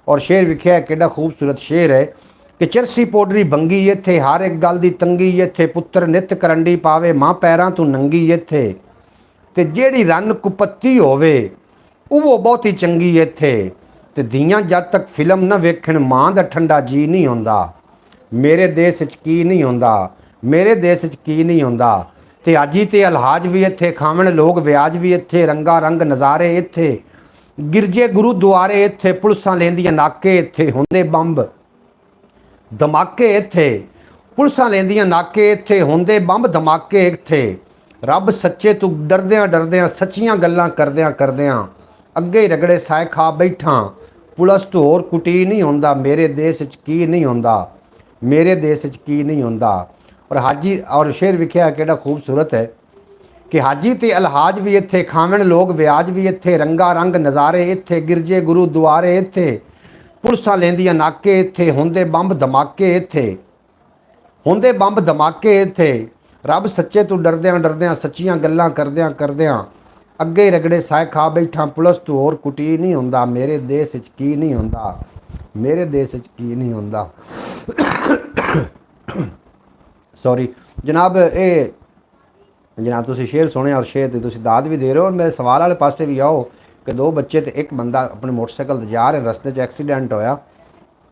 और शेर विख्या केड़ा खूबसूरत शेर है कि चरसी पोडरी बंगी इत्थे, हर एक गल दी तंगी इत्थे, पुत्र नित करंडी पावे, मां पैरां तू नंगी इत्थे, ते जेड़ी रन कुपत्ती होवे वो बहुती चंगी इत्थे, ते दियां जद तक फिल्म न वेखण मां दा ठंडा जी नहीं होंदा। मेरे देश च की नहीं होंदा, मेरे देश च की नहीं होंदा। ते आजी ते अलहाज भी इत्थे, खावण लोग व्याज भी इत्थे, रंगा रंग नज़ारे इत्थे, गिरजे गुरुद्वारे इत्थे, पुलिसां लेंदियां नाके इत्थे, होंदे बंब धमाके इत्थे, पुलिसां लेंदियां नाके इत्थे, होंदे बंब धमाके इत्थे। रब सच्चे तू डरदियां डरदियां, सच्चियां गल्लां करदियां करदियां, अगे रगड़े साए खा बैठा, पुलिस तो होर कुटी नहीं होंदा। मेरे देश च की नहीं होंदा, मेरे देश च की नहीं होंदा। और हाजी और शेर विख्या केड़ा खूबसूरत है कि हाजी ते अलहाज भी इत्थे, खावण लोग व्याज भी इत्थे, रंगा रंग नज़ारे इत्थे, गिरजे गुरुद्वारे इत्थे, पुलिसां लेंदियां नाके इत्थे, होंदे बंब धमाके इत्थे, होंदे बंब धमाके इत्थे। रब सच्चे तू डरदियां डरदियां, सच्चियां गल्लां करदियां करदियां, अगे रगड़े साए खा बैठा, पुलिस तो होर कुटी नहीं होंदा। मेरे देश च की नहीं होंदा, मेरे देश च की नहीं होंदा। सॉरी जनाब, ये जनाब तुसी शेर सुने और शेर तुसी दाद भी दे रहे हो। और मेरे सवाल वाले पासे भी आओ कि 2 बच्चे तो एक बंदा अपने मोटरसाइकिल ते जा रहे, रस्ते च एक्सीडेंट होया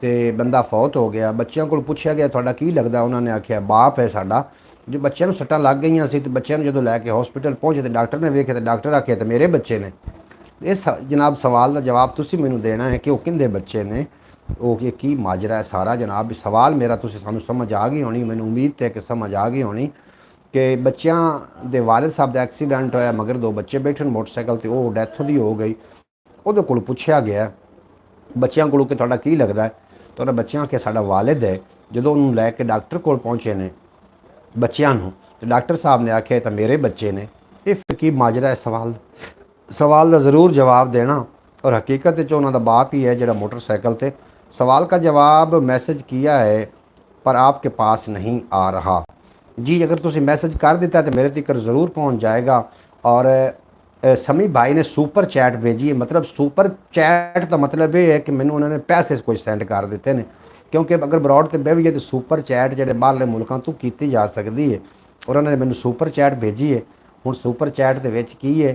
तो बंदा फौत हो गया। बच्चों को पूछा गया तुहाडा की लगदा, उन्होंने आख्या बाप है साडा। जो बच्चों को सट्टां लग गई सी तो बच्चों जो लैके हॉस्पिटल पहुंचे तो डॉक्टर ने वेखे तो डॉक्टर आखे तो मेरे बच्चे ने। इस जनाब सवाल का जवाब तुसी मैनू देना है कि वो किंदे बच्चे ने, वो की माजरा है सारा। जनाब सवाल मेरा तुसी सानू समझ आ गई होनी, मैनू उम्मीद है कि समझ आ गई होनी कि बच्चों दे वालिद साहब का एक्सीडेंट होया, मगर 2 बच्चे बैठे मोटरसाइकिल तो वो डैथ दी हो गई। वो कोल पुछया गया बच्चों को कि तुहाडा की लगदा है, तो उन्होंने बच्चों के साडा वालिद है। जो उन्होंने लैके डॉक्टर कोल पहुँचे ने बच्चों तो डॉक्टर साहब ने आख्या तो मेरे बच्चे ने। ये फिर की माजरा है सवाल का ज़रूर जवाब देना। और हकीकत उन्होंने बाप ही है जो मोटरसाइकिल ते सवाल का जवाब मैसेज किया है पर आपके पास नहीं आ रहा। जी अगर तुसी मैसेज कर दिता तो मेरे तक ज़रूर पहुंच जाएगा। और समी भाई ने सुपर चैट भेजी है, मतलब सुपर चैट का मतलब ये है कि मैंने उन्होंने पैसे कुछ सेंड कर दिते हैं, क्योंकि अगर ब्रॉड से बह भी है तो सुपर चैट जो बाहरले मुल्कों तो की जा सकती है। और उन्होंने मैंने सुपर चैट भेजी है। हुण सुपर चैट के की है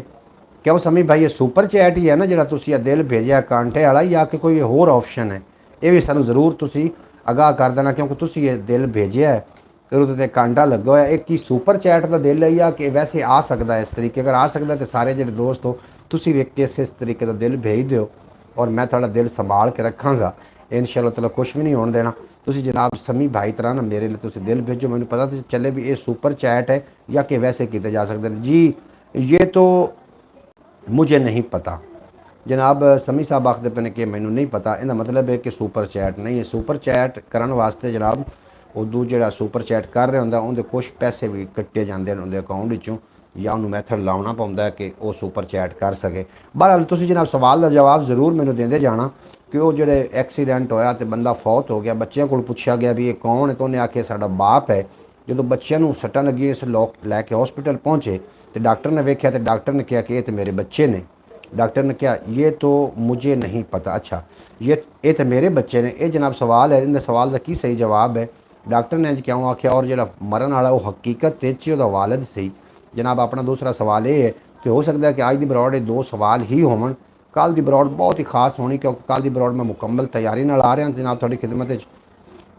क्यों समी भाई, ये सुपर चैट ही है ना जो दिल भेजा कांटे वाला, या कि कोई होर ऑप्शन है? ये भी सानू ज़रूर तुसी आगाह कर देना, क्योंकि तुसी ये दिल भेजा है फिर उत्ते कांटा लगा हुआ है। एक ही सुपर चैट का दिल है या कि वैसे आ सकता है इस तरीके? अगर आ सकता है तो सारे जो दोस्त हो तुसी वेख के इस तरीके का दिल भेज दो और मैं थोड़ा दिल संभाल के रखांगा इंशाअल्लाह ताला, कुछ भी नहीं होने देना। तुसी जनाब समी भाई तरह ना मेरे लिए तुसी दिल भेजो, मैंने पता तो चले भी ये सुपर चैट है या कि वैसे किए जा सकते हैं। जी ये तो मुझे नहीं पता जनाब, समी साहब आखते पे ने कि मैनू नहीं पता। इहदा मतलब है कि सुपर चैट नहीं है। सुपर चैट करने वास्ते जनाब उदू जो सुपर चैट कर रहे होंगे उनके कुछ पैसे भी कट्टे जाते हैं उनके अकाउंट विचों, या उन्होंने मैथड लाना पौंदा है कि वो सुपर चैट कर सके। बहरहाल तुसी जनाब सवाल का जवाब जरूर मैनू देंदे जाना कि वो जो एक्सीडेंट होया तो बंदा फौत हो गया। बच्चों को पूछा गया भी ये कौन है, तो उन्हें आखे साडा बाप है। जो बच्चों को सट्टां लगी इस लैके हॉस्पिटल पहुँचे तो डॉक्टर ने वेख्या तो डॉक्टर ने कहा कि ये तो मेरे बच्चे ने। डॉक्टर ने क्या, ये तो मुझे नहीं पता। अच्छा, ये तो मेरे बच्चे ने, ये जनाब सवाल है, इन्हें सवाल का की सही जवाब है। डॉक्टर ने अज क्यों आख्या, और जो मरण वाला वो हकीकत वालिद सी। जनाब अपना दूसरा सवाल ये है कि हो सकता है कि अज की बरौड़ ये दो सवाल ही होवन, कल की बरौड़ बहुत ही खास होनी, क्योंकि कल की बरौड़ मैं मुकम्मल तैयारी नाल आ रहा जनाब थोड़ी खिदमत च।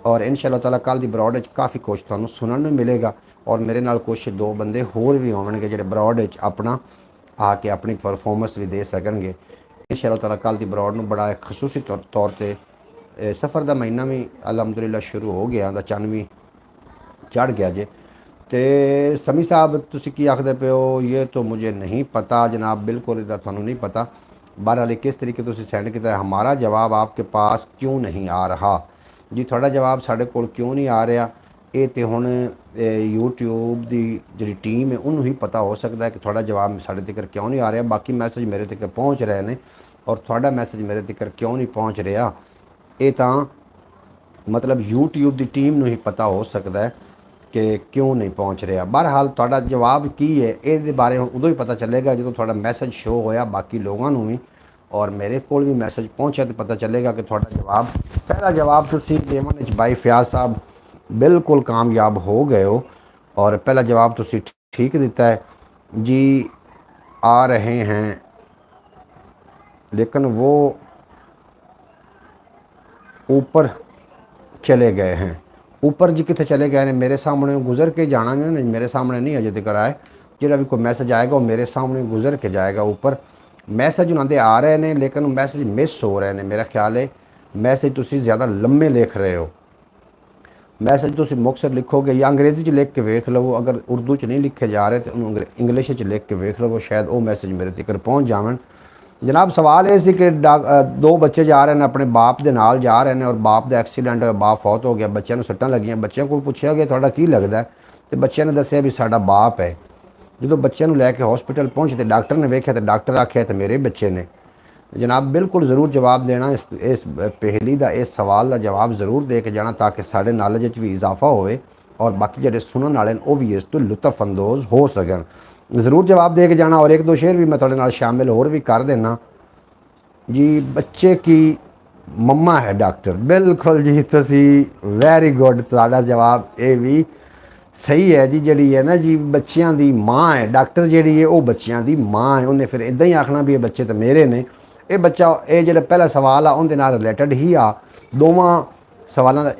और इंशाअल्लाह ताला कल की बरौड़ काफ़ी कुछ तुहानूं सुनने नूं मिलेगा, और मेरे नाल कुछ दो बंदे होर भी होवणगे जिहड़े बरौड़ अपना आके अपनी परफॉर्मेंस भी दे सकणगे इंशाअल्लाह ताला। कल की बरौड़ नूं बड़ा खसूसी तौर पर सफ़र का महीना भी अलहमदुलिल्लाह शुरू हो गया, चंद भी चढ़ गया जे। तो समी साहब तुसी की आखदे पे हो, ये तो मुझे नहीं पता जनाब, बिल्कुल इहदा तुहानूं नहीं पता। बहरहाल किस तरीके तुसी सेंड किया है, हमारा जवाब आपके पास क्यों नहीं आ रहा जी। थोड़ा जवाब साढ़े कोल क्यों नहीं आ रहा, ये तो हुण यूट्यूब की जी टीम है उन्होंने ही पता हो सकता है कि थोड़ा जवाब साढ़े तक क्यों नहीं आ रहा। बाकी मैसेज मेरे तक पहुँच रहे हैं, और थोड़ा मैसेज मेरे तक क्यों नहीं पहुँच रहा, ये तो मतलब यूट्यूब की टीम ही पता हो सकता है कि क्यों नहीं पहुँच रहा। बहरहाल थोड़ा जवाब की है ये बारे उदों ही पता चलेगा जो थोड़ा मैसेज शो होया बाकी लोगों भी, और मेरे को भी मैसेज पहुँचा तो पता चलेगा कि थोड़ा जवाब, पहला जवाब तुसी देवन विच भाई फयाज साहब बिल्कुल कामयाब हो गए हो, और पहला जवाब तुसी ठीक दिता है जी। आ रहे हैं लेकिन वो ऊपर चले गए हैं। ऊपर जी कितने चले गए हैं, मेरे सामने गुजर के जाना नहीं, मेरे सामने नहीं अजे तक आए। जो भी कोई मैसेज आएगा वो मेरे सामने गुजर के जाएगा ऊपर। मैसेज उन्होंने आ रहे हैं लेकिन मैसेज मिस हो रहे हैं। मेरा ख्याल है मैसेज तुसी ज़्यादा लम्बे लिख रहे हो। मैसेज तुसी मुक्तसर लिखोगे या अंग्रेज़ी च लिख के वेख लो, अगर उर्दू च नहीं लिखे जा रहे तो इंग्लिश च लिख के वेख लो, शायद वो मैसेज मेरे तक पहुँच जावन। जनाब सवाल ये सी कि दो बच्चे जा रहे हैं अपने बाप के नाल जा रहे हैं, और बाप का एक्सीडेंट होया, बाप फौत हो गया, बच्चों सट्टां लगियां। बच्चों को पूछा गया थोड़ा की लगता है, तो बच्चे ने दसिया भी साडा बाप है। जो बच्चों लैके हॉस्पिटल पहुँचे तो डॉक्टर ने वेख्या तो डॉक्टर आख्या तो मेरे बच्चे ने। जनाब बिल्कुल ज़रूर जवाब देना, इस पहेली का, इस सवाल का जवाब ज़रूर दे के जाना, ताकि साढ़े नॉलेज भी इजाफा होए और बाकी जो सुनने वाले वो भी इस तो लुत्फ अंदोज़ हो सकन। ज़रूर जवाब दे के जाना। और एक दो शेर भी मैं थोड़े नाल शामिल होर भी कर देना जी। बच्चे की मम्मा है डॉक्टर, बिल्कुल जी, तुसी वैरी गुड, तुहाडा जवाब ये भी सही है जी। जी है ना जी, बच्चों की माँ है डॉक्टर, जी है वो बच्चों की माँ है। उन्हें फिर इदा ही आखना भी ये बच्चे तो मेरे ने। ये बच्चा ये जो पहला सवाल आ उनके नाल रिलेटेड ही आ, दोवां सवालों का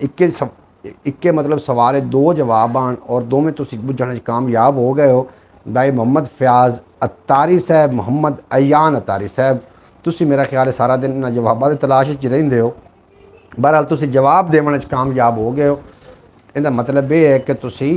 इक्के मतलब सवाल है, दो जवाब आन और दोवें तुसी बुझण कामयाब हो गए हो। भाई मोहम्मद फयाज अतारी साहब, मोहम्मद अयान अतारी साहब, तुसी मेरा ख्याल है सारा दिन इन्हां जवाबां दी तलाश च रहिंदे हो। बहरहाल तुसी जवाब देवन कामयाब हो गए हो। इहदा मतलब ये है कि तुसी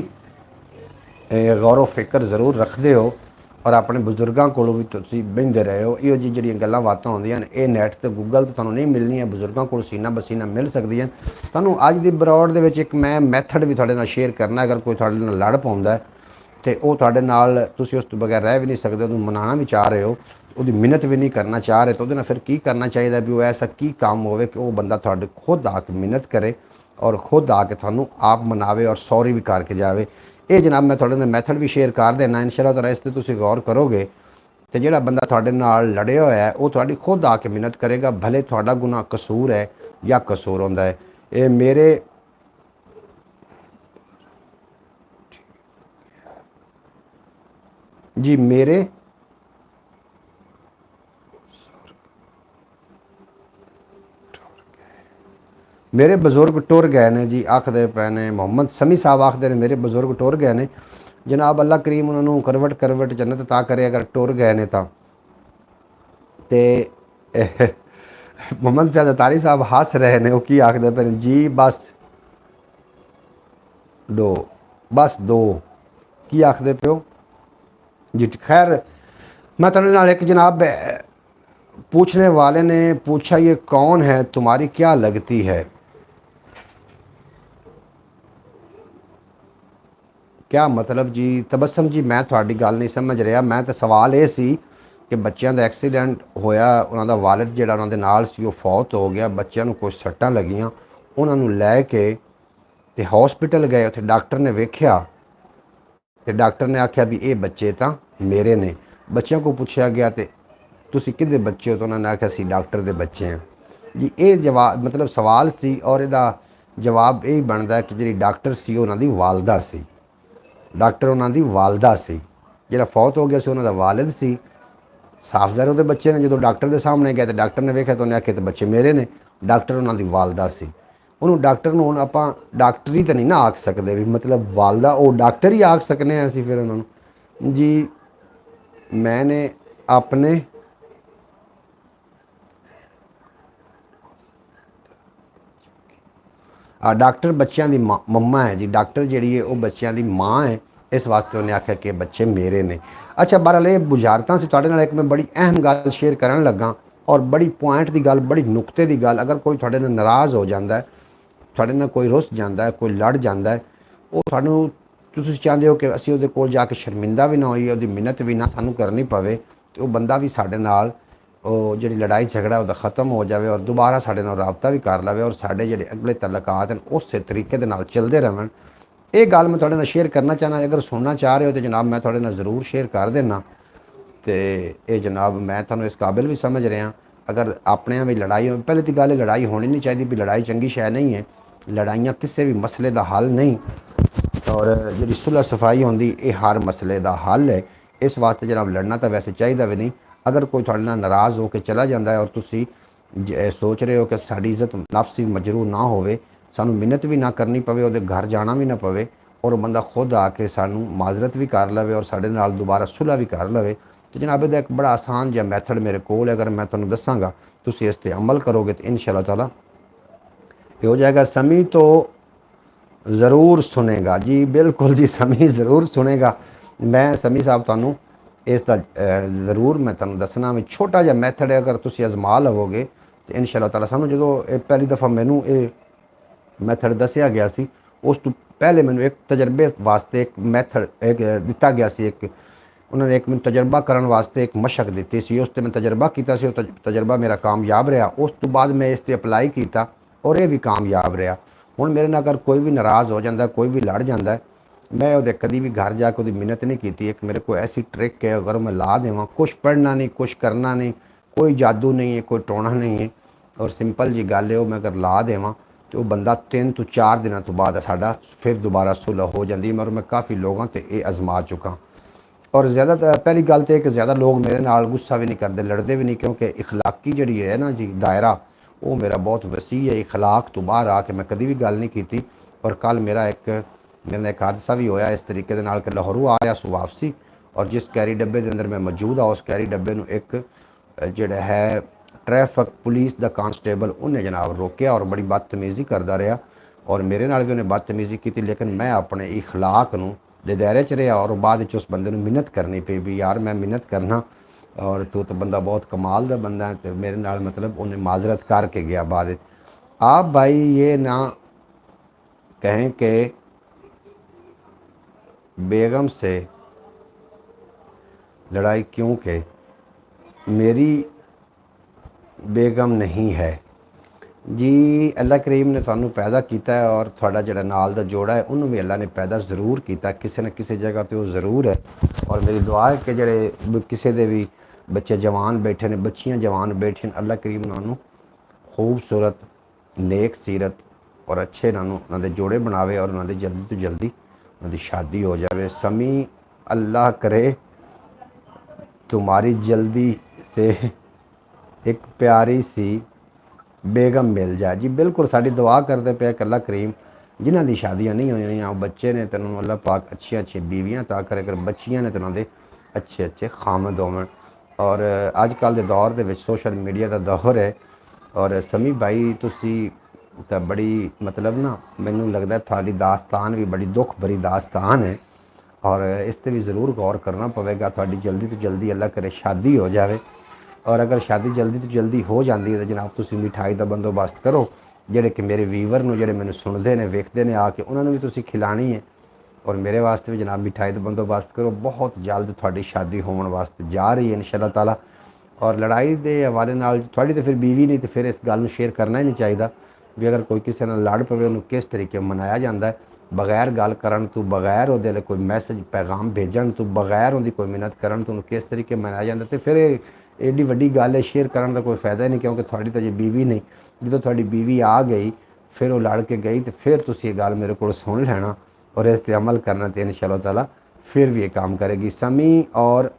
गौर फिक्र ज़रूर रखते हो, और अपने बजुर्गों को भी तुसी बहिंदे रहे हो। इहो जी जिहड़ियां गल्लां बातां होंदियां ने ये नैट ते गूगल ते तुहानूं नहीं मिलनियां, बजुर्गों को सीना बसीना मिल सकदियां। तुहानूं अज दी बरौड़ दे विच एक मैं मैथड भी तुहाडे नाल शेयर करना, अगर कोई तुहाडे नाल लड़ पाउंदा है तो वह तुहाडे नाल तुसी उस तो बगैर रह भी नहीं सकते, उहनूं मनाना भी चाह रहे हो, उसकी मिन्नत भी नहीं करना चाह रहे, तो उहदे नाल फिर की करना चाहिए भी वो ऐसा की काम होवे कि वह बंदा तुहाडे खुद आके मिन्नत करे और खुद आके तुहानूं आप मनावे और सॉरी भी करके जावे। ये जनाब मैं थोड़े मैथड भी शेयर कर देना, इंशाअल्लाह ताला इस ते तुसी गौर करोगे तो जिहड़ा बंदा तुहाडे नाल लड़िया होया है वह तुहाडी खुद आके मिन्नत करेगा, भले तुहाडा गुनाह कसूर है या कसूर होंदा है। ये मेरे जी मेरे बजुर्ग टुर गए ने जी, आखदे पे ने मोहम्मद समी साहब आखदे ने मेरे बजुर्ग टुर गए ने। जनाब अल्लाह करीम उन्होंने करवट करवट जन्नत ता करे अगर टुर गए ने तो। मोहम्मद फैज़ अतारी साहब हस रहे ने, वो की आखदे पे जी बस दो, बस दो की आखदे पे हो जी। खैर मैं थोड़े नाल एक जनाब पूछने वाले ने पूछा ये कौन है तुम्हारी क्या लगती है, क्या मतलब जी तबस्सम जी, मैं थोड़ी गल नहीं समझ रहा। मैं तो सवाल ये सी कि बच्चों का एक्सीडेंट होया, उन्होंने वालिद जिहड़ा उन्होंने नाल सी वो फौत हो गया, बच्चों को कुछ सट्टां लगियां, उन्होंने लैके ते हॉस्पिटल गए, उत्थे डॉक्टर ने वेख्या तो डॉक्टर ने आख्या भी ये बच्चे तो मेरे ने। बच्चों को पूछा गया तो ਤੁਸੀਂ ਕਿਹਦੇ ਬੱਚੇ ਹੋ? ਤਾਂ ਉਹਨਾਂ ਨੇ ਆਖਿਆ ਅਸੀਂ ਡਾਕਟਰ ਦੇ ਬੱਚੇ ਹਾਂ ਜੀ। ਇਹ ਜਵਾਬ ਮਤਲਬ ਸਵਾਲ ਸੀ, ਔਰ ਇਹਦਾ ਜਵਾਬ ਇਹ ਬਣਦਾ ਕਿ ਜਿਹੜੀ ਡਾਕਟਰ ਸੀ ਉਹਨਾਂ ਦੀ ਵਾਲਦਾ ਸੀ। ਡਾਕਟਰ ਉਹਨਾਂ ਦੀ ਵਾਲਦਾ ਸੀ, ਜਿਹੜਾ ਫੌਤ ਹੋ ਗਿਆ ਸੀ ਉਹਨਾਂ ਦਾ ਵਾਲਿਦ ਸੀ। ਸਾਫ ਜ਼ਾਹਿਰ ਉਹਦੇ ਬੱਚੇ ਨੇ। ਜਦੋਂ ਡਾਕਟਰ ਦੇ ਸਾਹਮਣੇ ਗਿਆ ਤੇ ਡਾਕਟਰ ਨੇ ਵੇਖਿਆ ਤਾਂ ਉਹਨੇ ਆਖਿਆ ਤੇ ਬੱਚੇ ਮੇਰੇ ਨੇ। ਡਾਕਟਰ ਉਹਨਾਂ ਦੀ ਵਾਲਦਾ ਸੀ। ਉਹਨੂੰ ਡਾਕਟਰ ਨੂੰ ਹੁਣ ਆਪਾਂ ਡਾਕਟਰੀ ਤਾਂ ਨਹੀਂ ਨਾ ਆਖ ਸਕਦੇ ਵੀ, ਮਤਲਬ ਵਾਲਦਾ ਉਹ ਡਾਕਟਰ ਹੀ ਆਖ ਸਕਨੇ ਹਾਂ ਅਸੀਂ ਫਿਰ ਉਹਨਾਂ ਨੂੰ ਜੀ। ਮੈंने ਆਪਣੇ ਡਾਕਟਰ ਬੱਚਿਆਂ ਦੀ ਮੰਮਾ ਹੈ ਜੀ। ਡਾਕਟਰ ਜਿਹੜੀ ਹੈ ਉਹ ਬੱਚਿਆਂ ਦੀ ਮਾਂ ਹੈ, ਇਸ ਵਾਸਤੇ ਉਹਨੇ ਆਖਿਆ ਕਿ ਬੱਚੇ ਮੇਰੇ ਨੇ। ਅੱਛਾ, ਬਹਰਹਾਲ ਇਹ ਬੁਝਾਰਤਾਂ ਸੀ ਤੁਹਾਡੇ ਨਾਲ। ਇੱਕ ਮੈਂ ਬੜੀ ਅਹਿਮ ਗੱਲ ਸ਼ੇਅਰ ਕਰਨ ਲੱਗਾ, ਔਰ ਬੜੀ ਪੁਆਇੰਟ ਦੀ ਗੱਲ, ਬੜੀ ਨੁਕਤੇ ਦੀ ਗੱਲ। ਅਗਰ ਕੋਈ ਤੁਹਾਡੇ ਨਾਲ ਨਾਰਾਜ਼ ਹੋ ਜਾਂਦਾ ਹੈ, ਤੁਹਾਡੇ ਨਾਲ ਕੋਈ ਰੁੱਸ ਜਾਂਦਾ ਹੈ, ਕੋਈ ਲੜ ਜਾਂਦਾ ਹੈ, ਉਹ ਤੁਹਾਨੂੰ ਤੁਸੀਂ ਚਾਹੁੰਦੇ ਹੋ ਕਿ ਅਸੀਂ ਉਹਦੇ ਕੋਲ ਜਾ ਕੇ ਸ਼ਰਮਿੰਦਾ ਵੀ ਨਾ ਹੋਈਏ, ਉਹਦੀ ਮਿੰਨਤ ਵੀ ਨਾ ਸਾਨੂੰ ਕਰਨੀ ਪਵੇ, ਤੇ ਉਹ ਬੰਦਾ ਵੀ ਸਾਡੇ ਨਾਲ ਉਹ ਜਿਹੜੀ ਲੜਾਈ ਝਗੜਾ ਉਹਦਾ ख़त्म ਹੋ ਜਾਵੇ, ਔਰ ਦੁਬਾਰਾ ਸਾਡੇ ਨਾਲ ਰਾਬਤਾ ਵੀ ਕਰ ਲਵੇ, ਔਰ ਸਾਡੇ ਜਿਹੜੇ ਅਗਲੇ ਤਲਕਾਤ ਹਨ ਉਸੇ ਤਰੀਕੇ ਦੇ ਨਾਲ ਚੱਲਦੇ ਰਹਿਣ। ਇਹ ਗੱਲ ਮੈਂ ਤੁਹਾਡੇ ਨਾਲ ਸ਼ੇਅਰ ਕਰਨਾ ਚਾਹੁੰਦਾ। ਅਗਰ ਸੁਣਨਾ ਚਾਹ ਰਹੇ ਹੋ ਤਾਂ ਜਨਾਬ ਮੈਂ ਤੁਹਾਡੇ ਨਾਲ ਜ਼ਰੂਰ ਸ਼ੇਅਰ ਕਰ ਦੇਣਾ। ਤੇ ਇਹ ਜਨਾਬ ਮੈਂ ਤੁਹਾਨੂੰ ਇਸ ਕਾਬਿਲ ਵੀ ਸਮਝ ਰਿਹਾ। ਅਗਰ ਆਪਣਿਆਂ ਵਿੱਚ ਲੜਾਈ ਹੋ, ਪਹਿਲੇ ਤਾਂ ਗੱਲ ਲੜਾਈ ਹੋਣੀ ਨਹੀਂ ਚਾਹੀਦੀ ਵੀ ਲੜਾਈ ਚੰਗੀ ਸ਼ੈ ਨਹੀਂ ਹੈ। ਲੜਾਈਆਂ ਕਿਸੇ ਵੀ ਮਸਲੇ ਦਾ ਹੱਲ ਨਹੀਂ, ਔਰ ਜਿਹੜੀ ਸੁਲਹ ਸਫਾਈ ਹੁੰਦੀ ਇਹ ਹਰ ਮਸਲੇ ਦਾ ਹੱਲ ਹੈ। ਇਸ ਵਾਸਤੇ ਜਨਾਬ ਲੜਨਾ ਤਾਂ ਵੈਸੇ ਚਾਹੀਦਾ ਵੀ ਨਹੀਂ। ਅਗਰ ਕੋਈ ਤੁਹਾਡੇ ਨਾਲ ਨਾਰਾਜ਼ ਹੋ ਕੇ ਚਲਾ ਜਾਂਦਾ ਹੈ, ਔਰ ਤੁਸੀਂ ਸੋਚ ਰਹੇ ਹੋ ਕਿ ਸਾਡੀ ਇੱਜ਼ਤ ਨਫਸ ਵੀ ਮਜਰੂ ਨਾ ਹੋਵੇ, ਸਾਨੂੰ ਮਿਹਨਤ ਵੀ ਨਾ ਕਰਨੀ ਪਵੇ, ਉਹਦੇ ਘਰ ਜਾਣਾ ਵੀ ਨਾ ਪਵੇ, ਔਰ ਉਹ ਬੰਦਾ ਖੁਦ ਆ ਕੇ ਸਾਨੂੰ ਮਾਜ਼ਰਤ ਵੀ ਕਰ ਲਵੇ, ਔਰ ਸਾਡੇ ਨਾਲ ਦੁਬਾਰਾ ਸੁਲਹ ਵੀ ਕਰ ਲਵੇ, तो जनाब ਇਹਦਾ ਇੱਕ ਬੜਾ ਆਸਾਨ ਜਿਹਾ ਮੈਥਡ ਮੇਰੇ ਕੋਲ ਹੈ। ਅਗਰ ਮੈਂ ਤੁਹਾਨੂੰ ਦੱਸਾਂਗਾ ਤੁਸੀਂ ਇਸ ਤੇ ਅਮਲ ਕਰੋਗੇ तो इंशाअल्लाह ताला ये हो जाएगा। समी तो ज़रूर सुनेगा जी, बिल्कुल जी, समी ज़रूर सुनेगा। मैं समी साहब ਤੁਹਾਨੂੰ ਇਸ ਦਾ ਜ਼ਰੂਰ ਮੈਂ ਤੁਹਾਨੂੰ ਦੱਸਣਾ ਵੀ ਛੋਟਾ ਜਿਹਾ ਮੈਥਡ ਹੈ। ਅਗਰ ਤੁਸੀਂ ਅਜ਼ਮਾ ਲਵੋਗੇ तो इंशाअल्लाह ताला ਸਾਨੂੰ ਜਦੋਂ ਇਹ ਪਹਿਲੀ ਦਫਾ ਮੈਨੂੰ ਇਹ ਮੈਥਡ ਦੱਸਿਆ ਗਿਆ ਸੀ, ਉਸ ਤੋਂ ਪਹਿਲੇ ਮੈਨੂੰ ਇੱਕ ਤਜਰਬੇ ਵਾਸਤੇ ਇੱਕ ਮੈਥਡ ਇੱਕ ਦਿੱਤਾ ਗਿਆ ਸੀ। ਇੱਕ ਉਹਨਾਂ ਨੇ ਇੱਕ ਮੈਨੂੰ ਤਜਰਬਾ ਕਰਨ ਵਾਸਤੇ ਇੱਕ ਮਸ਼ਕ ਦਿੱਤੀ ਸੀ, ਉਸ ਤੇ ਮੈਂ ਤਜਰਬਾ ਕੀਤਾ ਸੀ। ਉਹ ਤਜਰਬਾ ਮੇਰਾ ਕਾਮਯਾਬ ਰਿਹਾ। ਉਸ ਤੋਂ ਬਾਅਦ ਮੈਂ ਇਸ ਤੇ ਅਪਲਾਈ ਕੀਤਾ ਔਰ ਇਹ ਵੀ ਕਾਮਯਾਬ ਰਿਹਾ। ਹੁਣ ਮੇਰੇ ਨਾਲ ਅਗਰ ਕੋਈ ਵੀ ਨਾਰਾਜ਼ ਹੋ ਜਾਂਦਾ, ਕੋਈ ਵੀ ਲੜ ਜਾਂਦਾ, मैं ਉਹਦੇ कभी भी घर जाके ਉਹਦੀ मिन्नत नहीं की। एक मेरे को ऐसी ट्रिक है, अगर मैं ला देव, कुछ पढ़ना नहीं, कुछ करना नहीं, कोई जादू नहीं है, कोई टोना नहीं है, और सिंपल जी गल है वो मैं अगर ला देव तो वो बंदा 3 ਤੋਂ 4 ਦਿਨਾਂ तो बाद साडा फिर दोबारा सुलह हो जाती। मगर मैं काफ़ी लोगों से ये आजमा चुका। और ज़्यादा पहली गल तो कि ज़्यादा लोग मेरे नाल गुस्सा भी नहीं करते, लड़ते भी नहीं, क्योंकि इखलाकी जी है ना जी दायरा वो मेरा बहुत वसी है। इखलाक तो बाहर आके मैं कभी भी गल नहीं की। और कल मेरा एक हादसा भी होया इस तरीके के नाल कि लाहौरों आ रहा सो वापसी, और जिस कैरी डब्बे के अंदर मैं मौजूद हाँ उस कैरी डब्बे में एक जोड़ा है ट्रैफिक पुलिस का कांस्टेबल उन्हें जनाब रोकया और बड़ी बदतमीज़ी करता रहा, और मेरे नाल भी उन्हें बदतमीज़ी की। लेकिन मैं अपने इखलाक नूं दे दायरे च रहा, और बाद उस बंदे नूं मिन्नत करनी पई भी यार मैं मिन्नत करना, और तू तो बंदा बहुत कमाल का बंदा है। तो मेरे नाल मतलब उन्हें माजरत करके गया बाद। आप भाई ये ना कहें कि बेगम से लड़ाई क्यों के मेरी बेगम नहीं है जी। अल्लाह करीम ने थानू पैदा किया है, और थोड़ा जड़ा नाल दा जोड़ा है उन्होंने भी अल्लाह ने पैदा ज़रूर किया, किसी न किसी जगह तो ज़रूर है। और मेरी दुआ है कि जड़े किसी दे भी बच्चे जवान बैठे ने, बच्चियाँ जवान बैठे हैं, अल्लाह करीम उन्होंने खूबसूरत नेक सीरत और अच्छे उन्होंने जोड़े बनावे, और उन्होंने जल्दी तो जल्दी उन्होंने शादी हो जाए। समी अल्लाह करे तुम्हारी जल्दी से एक प्यारी सी बेगम मिल जाए जी। बिल्कुल साड़ी दुआ करते पे अल्लाह करीम जिन्हों की शादियाँ नहीं हुई बच्चे ने तो अल्लाह पाक अच्छी अच्छी बीवियाँ ता करे, अगर बच्चियाँ ने तो उन्होंने अच्छे अच्छे खामद होवन। और अजकल के दौर के सोशल मीडिया का दौर है। और समी भाई तुसी तो बड़ी मतलब ना मैनू लगता है थोड़ी दास्तान भी बड़ी दुख भरी दास्तान है, और इस पर भी ज़रूर गौर करना पवेगा। थोड़ी जल्दी तो जल्दी अल्लाह करे शादी हो जाए, और अगर शादी जल्दी तो जल्दी हो जाती है तो जनाब तुसी मिठाई का बंदोबस्त करो। जेडे कि मेरे वीवर नूं जेडे मैनू सुनते हैं वेखते हैं आके उन्होंने भी तुसी खिलानी है, और मेरे वास्ते भी जनाब मिठाई का बंदोबस्त करो। बहुत जल्द थोड़ी शादी होने वास्ते जा रही है इंशाअल्लाह ताला। और लड़ाई के हवाले नाल थोड़ी तो फिर बीवी नहीं तो फिर इस गल शेयर करना ही नहीं चाहिए भी अगर कोई किसी नाल लड़ पवे उन्होंने किस तरीके मनाया जाता है, बगैर गल करन तो, बगैर वो कोई मैसेज पैगाम भेजन तो, बगैर उनकी कोई मिन्नत करन तो किस तरीके मनाया जाता है। तो फिर एडी वड्डी गल है, शेयर करने का कोई फ़ायदा नहीं, क्योंकि थोड़ी तो जे बीवी नहीं, जो थोड़ी बीवी आ गई फिर वो लड़ के गई तो फिर तुम ये गल मेरे को सुन लेना और इस पर अमल करना, तो इंशाअल्लाह ताला फिर भी ये काम करेगी। समी और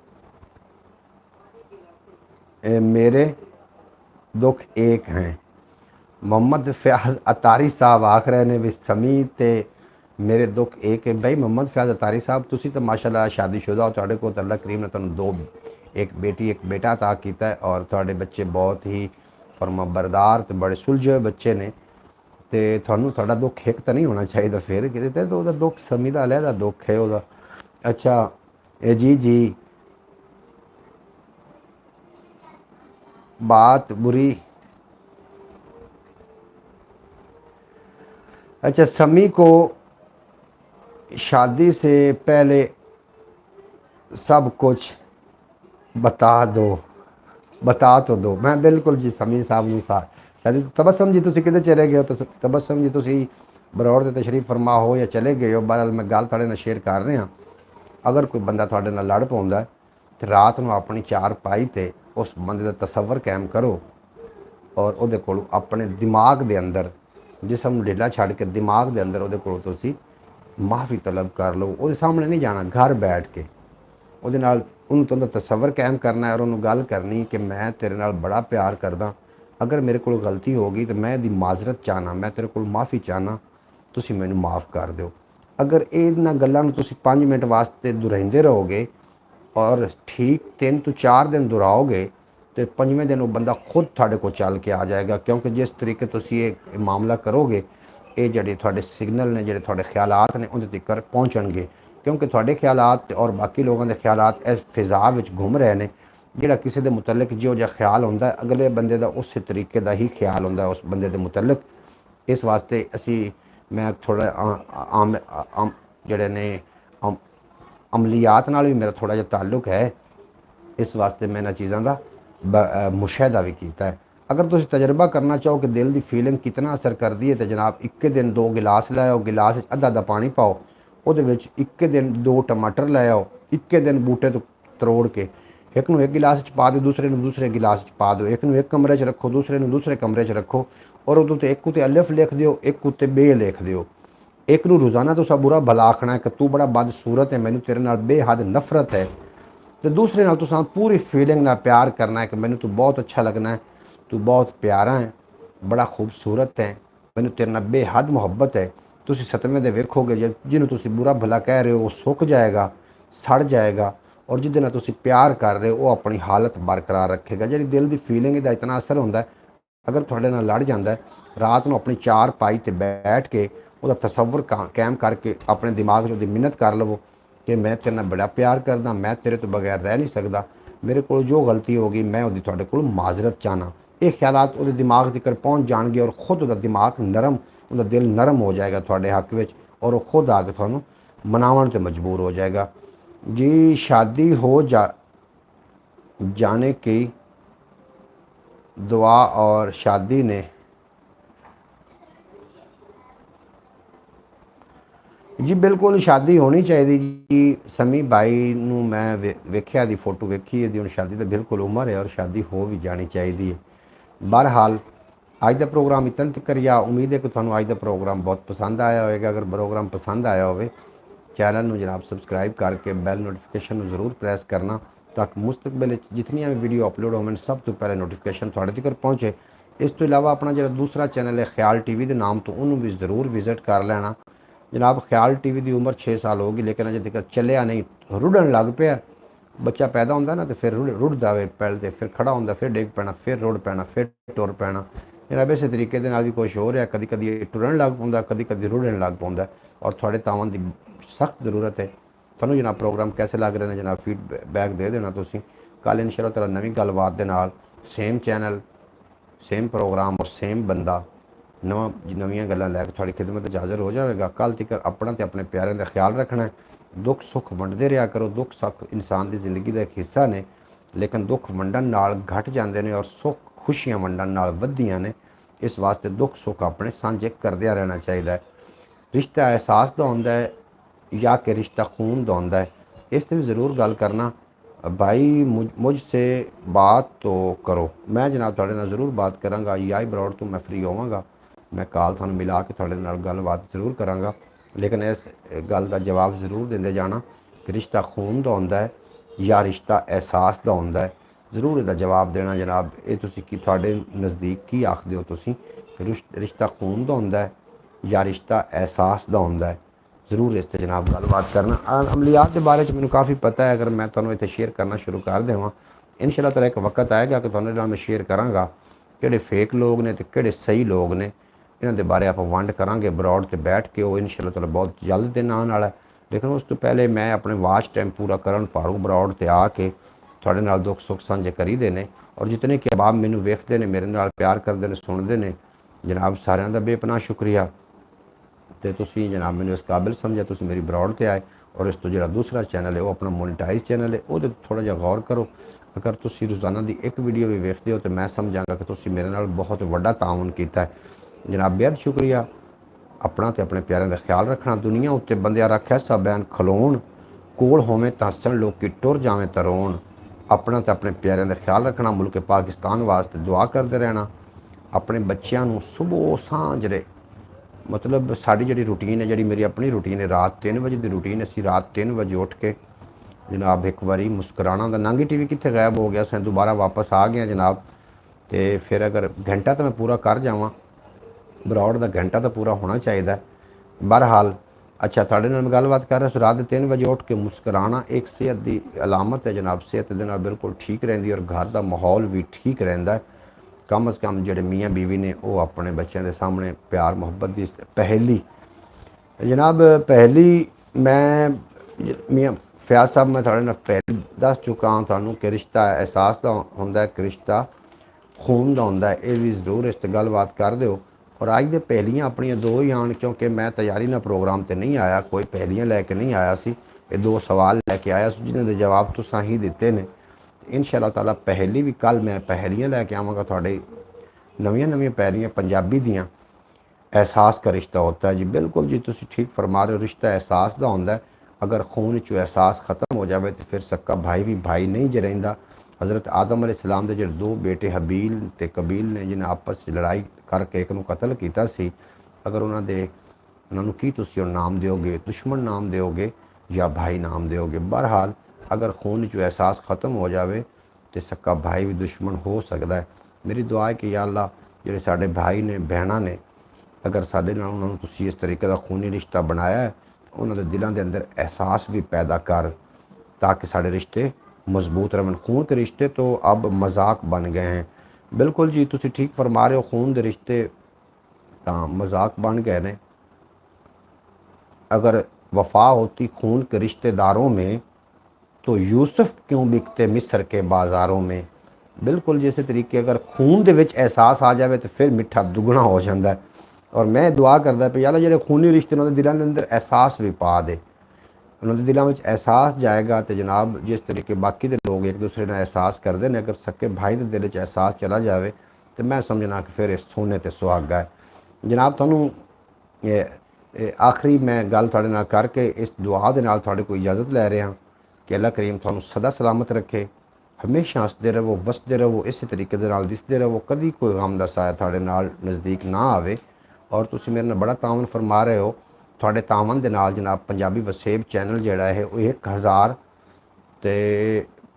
मेरे दुख एक हैं। मोहम्मद फयाज अतारी साहब आख रहे ने भी समी ते मेरे दुख एक है। भाई मोहम्मद फयाज अतारी साहब, तुसी तो माशाल्लाह शादीशुदा हो, तुहाडे कोल अल्लाह करीम ने तुहानू दो, एक बेटी एक बेटा अता कीता है और तुहाडे बच्चे बहुत ही फरमाबरदार ते बड़े सुलझे हुए बच्चे ने, ते तुहानू तुहाडा दुख एक तो नहीं होना चाहिए फिर किते, तो ਉਹਦਾ दुख समी दा अलहदा दुख है ਉਹਦਾ। अच्छा जी बात बुरी। अच्छा, समी को शादी से पहले सब कुछ बता तो दो। मैं बिल्कुल जी समी साहब ਨੂੰ शादी तबस्सुम जी तुसी किधर चले गए हो, तो तबस्सुम जी तुसी बरौड़ दे तशरीफ फरमा हो या चले गए हो, बहरहाल मैं गल तुहाडे नाल शेयर कर रहा। अगर कोई बंदा तुहाडे नाल लड़ पाउंदा तो रात ਨੂੰ अपनी चार पाई ते उस बंदे का तसव्वुर कायम करो और ਉਹਦੇ ਕੋਲ अपने दिमाग के अंदर जिसम ਨੂੰ ढिला छड़ के दिमाग के अंदर ਉਹਦੇ ਕੋਲ तुसी माफ़ी तलब कर लो। ਉਹਦੇ सामने नहीं जाना, घर बैठ के ਉਹਦੇ ਨਾਲ ਉਹਨੂੰ तुहाडा तसव्वुर कायम करना है और ਉਹਨੂੰ गल करनी कि मैं तेरे नाल बड़ा प्यार करदा, अगर मेरे को गलती हो गई तो मैं इसकी माजरत चाहना, मैं तेरे को माफ़ी चाहना, तुसी मैनू माफ़ कर दो। अगर इन्हां गल्लां नूं तुसी 5 मिनट वास्ते दुहराइंदे रहोगे और ठीक 3 तो 4 दिन दुहराओगे तो 5वें दिन वो बंदा खुद तुहाडे को चल के आ जाएगा, क्योंकि जिस तरीके तुसी ये मामला करोगे ये जिहड़े तुहाडे सिग्नल ने, जिहड़े तुहाडे ख्यालात ने उहदे तक पहुँचणगे, क्योंकि तुहाडे ख्यालात और बाकी लोगों के ख्यालात इस फिजा विच घूम रहे हैं। जिहड़ा किसी के मुतलक जो जिहा ख्याल होंदा है अगले बंदे का उस तरीके का ही ख्याल होंदा है उस बंदे के मुतलक। इस वास्ते असी मैं थोड़ा आम जिहड़े ने अमलियात नाल भी मेरा थोड़ा जिहा ताल्लुक है, इस वास्ते मैं इन्हां चीज़ों का मुशाहिदा भी कीता है। अगर तुम तजर्बा करना चाहो कि दिल की फीलिंग कितना असर करती है तो जनाब एक दिन 2 गिलास लाओ, गिलास अद्धा अद्धा पानी पाओ, ਉਹਦੇ ਵਿੱਚ ਇੱਕ दिन 2 टमाटर ले आओ, ਇੱਕ दिन बूटे तो तरोड़ के एक नूं एक गिलास च पा दो, दूसरे नूं दूसरे गिलास च पा दो, एक नूं एक कमरे च रखो, दूसरे नूं दूसरे कमरे च रखो और उदों ते एक उत्ते अलिफ लिख दिओ, एक उत्ते बे लिख दिओ। एक नूं रोज़ाना तुसां बुरा भला आखना है कि तू बड़ा बदसूरत है, मैनूं तेरे नाल बेहद नफरत है, तो दूसरे नाल तुसां पूरी फीलिंग नाल प्यार करना है कि मैनूं तू बहुत अच्छा लगना है, तू बहुत प्यारा है, बड़ा खूबसूरत है, मैनूं तेरे नाल बेहद मुहब्बत है। तुसी सतमें दे वेखोगे जिन्होंने तुसी बुरा भला कह रहे हो वो सुक जाएगा, सड़ जाएगा, और जिहदे नाल तुसी प्यार कर रहे हो वो अपनी हालत बरकरार रखेगा। जिहड़ी दिल की फीलिंग का इतना असर होंदा है, अगर तुहाडे नाल लड़ जांदा है, रात को अपनी चार पाई ते बैठ के उसका तसव्वुर कायम करके अपने दिमाग च मिन्नत कर लवो कि मैं तेरे नाल बड़ा प्यार करदा, मैं तेरे तो बगैर रह नहीं सकदा, मेरे को जो गलती हो गई मैं उसकी तुहाडे कोल माजरत चाहना। ये ख्यालात उसके दिमाग तक पहुँच जाएंगे और खुद उसका दिमाग नरम, उसका दिल नरम हो जाएगा थोड़े हक में और वो खुद आके थानू मनावन ते मजबूर हो जाएगा। जी शादी हो जाने की दुआ और शादी ने जी बिल्कुल शादी होनी चाहिए जी। समी भाई नू मैं वेख्या दी फोटो वेखी है, शादी तो बिल्कुल उम्र है और शादी हो भी जानी चाहिए। बहरहाल अज का प्रोग्राम इतना तक या उम्मीद है कि थानू अज का प्रोग्राम बहुत पसंद आया होगा। अगर प्रोग्राम पसंद आया हो चैनल में जनाब सबसक्राइब करके बैल नोटिफिकेशन जरूर प्रेस करना ताकि मुस्तकबिल जितनी भी वीडियो अपलोड हो सब तो पहले नोटिफिकेशन थोड़े तक पहुँचे। इस तो इलावा अपना जो दूसरा चैनल है ख्याल TV के नाम तो उन्होंने भी जरूर विजिट कर लेना। जनाब ख्याल TV की उम्र 6 साल होगी लेकिन अजे तक चलिया नहीं, रुड़न लग पाया। बच्चा पैदा होंदा ना तो फिर रुड़दा वे, पहले फिर खड़ा होंदा, फिर डिग पैना, फिर रुड़ पैना, फिर टुर पैना। जनाब इस तरीके के नाल भी कुछ हो रहा, कभी कभी टुरन लग पाउंदा, कभी कभी रुड़न लग पाउंदा और थोड़े तावन की सख्त जरूरत है। थानू जनाब प्रोग्राम कैसे लग रहे हैं जनाब फीडबैक दे देना तुसीं। कल इंशाअल्लाह ताला नवीं गलबात दे नाल सेम चैनल सेम प्रोग्राम और सेम बंदा नवीं गल्लां लैके थोड़ी खिदमत हाज़र हो जाएगा। कल तक अपना तो अपने प्यारों का ख्याल रखना है। दुख सुख वंडते रहा करो। दुख सुख इंसान की जिंदगी का एक हिस्सा ने, लेकिन दुख वंडन नाल घट जाते हैं और सुख खुशियां वंडन नाल वधदियां ने। इस वास्ते दुख सुख अपने सांझे करदे रहना चाहिए। रिश्ता एहसास का होंदा है या कि रिश्ता खून का होंदा है, इस पर भी ज़रूर गल करना। भाई मुझसे बात तो करो। मैं जनाब थोड़े नाल ज़रूर बात करांगा, याई ब्रॉड तो मैं फ्री होवांगा, मैं काल थानू मिला के थोड़े नाल गलबात ज़रूर करांगा, लेकिन इस गल का जवाब ज़रूर देंदे जाना कि रिश्ता खून दा हुंदा है या रिश्ता एहसास दा हुंदा है। ज़रूर इसदा जवाब देना जनाब। ये तुसी की थोड़े नज़दीक की आखदे हो तुसी कि रिश्ता खून दा हुंदा है या रिश्ता एहसास दा हुंदा है। ज़रूर इस ते जनाब गलबात करना। अमलियात के बारे में मैंने काफ़ी पता है, अगर मैं तुहानू इत्थे शेयर करना शुरू कर देवां इंशाअल्लाह ताला एक वक्त आएगा कि तुहानू नाल मैं शेयर करांगा किहड़े फेक लोग ने ते किहड़े सही लोग ने। इन्हां दे बारे आपां वंड करांगे ब्रॉड ते बैठ के, वो इंशाअल्लाह ताला बहुत जल्द दिन आने वाला है। लेकिन उस तो पहले मैं अपने वाच टाइम पूरा करन पारूँ ब्रॉड ते आके तुहाडे नाल दुख सुख साझे करी देने। और जितने कि अहबाब मैनू वेखदे ने, मेरे नाल प्यार करदे ने, सुनदे ने, जनाब सारिआं दा बेपनाह शुक्रिया। तो तुसी जनाब मैंने इस काबिल समझा, तुसी मेरी ब्रॉड ते आए। और इस तो जो दूसरा चैनल है वो अपना मोनेटाइज चैनल है, वो थोड़ा जहा गौर करो। अगर तुसी रोज़ाना की एक वीडियो भी वेखते हो तो मैं समझांगा कि तुसी मेरे नाल बहुत वड्डा ताउन किया है। जनाब बेहद शुक्रिया। अपना तो अपने प्यारों का ख्याल रखना। दुनिया उत्ते बंदिया रख ऐसा बैन खलोन, कोल होवें तां हसन लोकी टुर जावें तरोन। अपना तो अपने प्यारों का ख्याल रखना। मुल्क पाकिस्तान वास्ते दुआ करते रहना। अपने बच्चों को सुबह सांझ मतलब साड़ी जी रूटीन है, जी मेरी अपनी रूटीन है, रात 3 बजे की रूटीन। असी रात 3 बजे उठ के जनाब एक बारी मुस्कुराना दा, नांगी टीवी कितने गायब हो गया, असें दोबारा वापस आ गया जनाब। तो फिर अगर घंटा तो मैं पूरा कर जावा, ब्रॉड का घंटा तो पूरा होना चाहिए। बहरहाल अच्छा थोड़े नाल मैं गलबात कर रहा, रात 3 बजे उठ के मुस्कुराना एक सेहत की अलामत है जनाब। सेहत दे नाल बिल्कुल ठीक रहिंदी और घर का माहौल भी ठीक रहिंदा है। कम अज़ कम जोड़े मियाँ बीवी ने वो अपने बच्चों के सामने प्यार मुहब्बत की पहली जनाब पहली मैं मियाँ फयाज साहब मैं थोड़े नाल पहले दस चुका हाँ थानू कि रिश्ता एहसास का हुंदा है कि रिश्ता खून का हुंदा है। ये भी ज़रूर इस ते गलबात कर दो। और अज दे पहलियां अपनियां दो ही आन, क्योंकि मैं तैयारी ना प्रोग्राम ते नहीं आया, कोई पहलियां लैके नहीं आया सी। ये दो सवाल लैके आया जिन्हों के जवाब तुसां ही दिते ने। इंशाअल्लाह ताला पहली भी कल मैं पहलियां लैके आवांगा थोड़े नवीं नवीं पहलियां पंजाबी दियां। एहसास का रिश्ता होता है जी, बिल्कुल जी तुसी ठीक फरमा रहे हो। रिश्ता एहसास का होंदा है। अगर खून चो एहसास ख़त्म हो जाए तो फिर सक्का भाई भी भाई नहीं जे रहिंदा। हज़रत आदम अलैहिस्सलाम के जो दो बेटे हबील ते कबील ने जिन्हें आपस में लड़ाई करके एक नूं कतल किया सी, अगर उन्होंने की तुसी नाम दोगे, दुश्मन नाम दोगे या भाई नाम दोगे। बहरहाल अगर खून चो एहसास ख़त्म हो जाए तो सक्का भाई भी दुश्मन हो सकता है। मेरी दुआ है कि या अल्लाह जिहड़े साडे भाई ने बहना ने, अगर साडे नाल उन्होंने तुसी इस तरीके का खूनी रिश्ता बनाया है, उन्होंने दिलों के अंदर एहसास भी पैदा कर, ताकि साडे रिश्ते मजबूत रहें। खून के रिश्ते तो अब मजाक बन गए हैं। बिल्कुल जी तुसी ठीक फरमा रहे हो, खून के रिश्ते तो मजाक बन गए ने। अगर वफा होती खून के रिश्तेदारों में तो यूसुफ क्यों बिकते मिस्र के बाज़ारों में। बिल्कुल जिस तरीके अगर खून दे विच एहसास आ जाए तो फिर मिठा दुगना हो जाता है। और मैं दुआ करदा पे यार जो खूनी रिश्ते उन्होंने दिलों के अंदर एहसास भी पा दे। उन्होंने दिलों में एहसास जाएगा तो जनाब जिस तरीके बाकी के लोग एक दूसरे ने एहसास करते हैं, अगर सक्के भाई के दिल एहसास चला जाए तो मैं समझना कि फिर इस सोने ते सुहागा है। जनाब थानू आखिरी मैं गल थोड़े नाल करके इस दुआ दे नाल थोड़े कोई इजाज़त लै रहा कि अल्लाह करीम थानू सदा सलामत रखे, हमेशा हसते रहो, वसते रहो, इस तरीके दे नाल दिसते रहो, कभी कोई गम दा साया थोड़े नाल नज़दीक ना आवे। और तुसी मेरे नाल बड़ा तावन फरमा रहे हो। थोड़े तावन दे नाल जनाब पंजाबी वसेब चैनल जिहड़ा है वो 1000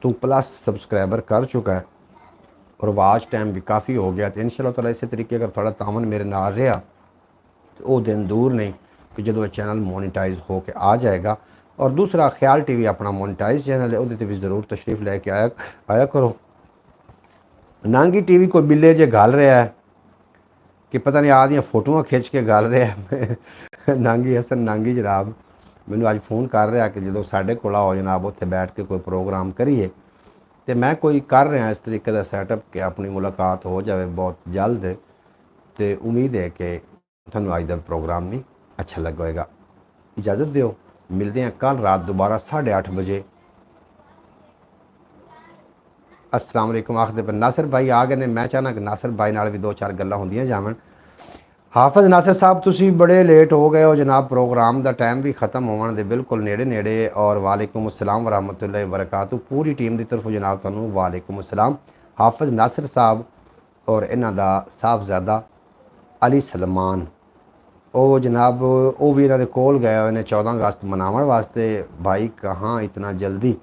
तो प्लस सबसक्राइबर कर चुका है और वाच टाइम भी काफ़ी हो गया। तो इंशाअल्लाह ताला इस तरीके अगर थोड़ा तावन मेरे नाल रहा तो वो दिन दूर नहीं कि जो चैनल मोनेटाइज हो के आ जाएगा। और दूसरा ख्याल टीवी अपना मोनेटाइज चैनल है, वो भी ज़रूर तशरीफ़ लैके आया करो। नांगी टीवी कोई बिल्ले जे गल रहा है कि पता नहीं आ दियाँ फोटोआं खिंच के गल रहा है नांगी हसन नांगी जनाब मैनू अज फोन कर रहा कि जो साढ़े कोल आओ जनाब उत्थे बैठ के कोई प्रोग्राम करिए। तो मैं कोई कर रहा इस तरीके का सैटअप कि अपनी मुलाकात हो जाए बहुत जल्द। तो उम्मीद है कि थानू अज का प्रोग्राम नहीं अच्छा लगेगा। इजाज़त दो, मिलते हैं कल रात दोबारा 8:30 बजे। अस्सलाम वालेकुम। आखदे पर नासिर भाई आ गए ने, मैं चाहना कि नासिर भाई नाल भी 2-4 गल्लां होंदियां जावन। ਹਾਫਿਜ਼ ਨਾਸਿਰ ਸਾਹਿਬ ਤੁਸੀਂ ਬੜੇ ਲੇਟ ਹੋ ਗਏ ਹੋ ਜਨਾਬ, ਪ੍ਰੋਗਰਾਮ ਦਾ ਟਾਈਮ ਵੀ ख़त्म ਹੋਣ ਦੇ ਬਿਲਕੁਲ ਨੇੜੇ ਨੇੜੇ। ਔਰ ਵਾਲੇकुम अस्सलाम वरहमतुल्लाहि वबरकातुहू, पूरी टीम की तरफों जनाब ਤੁਹਾਨੂੰ वालेकुम अस्सलाम। हाफिज़ नासिर साहब और इन्हां दा साहबजादा अली सलमान, ਉਹ ਜਨਾਬ ਉਹ ਵੀ ਇਹਨਾਂ ਦੇ ਕੋਲ ਗਏ ਹੋਏ ਨੇ 14 ਅਗਸਤ ਮਨਾਉਣ ਵਾਸਤੇ। ਭਾਈ ਕਹਾਂ ਇਤਨਾ ਜਲਦੀ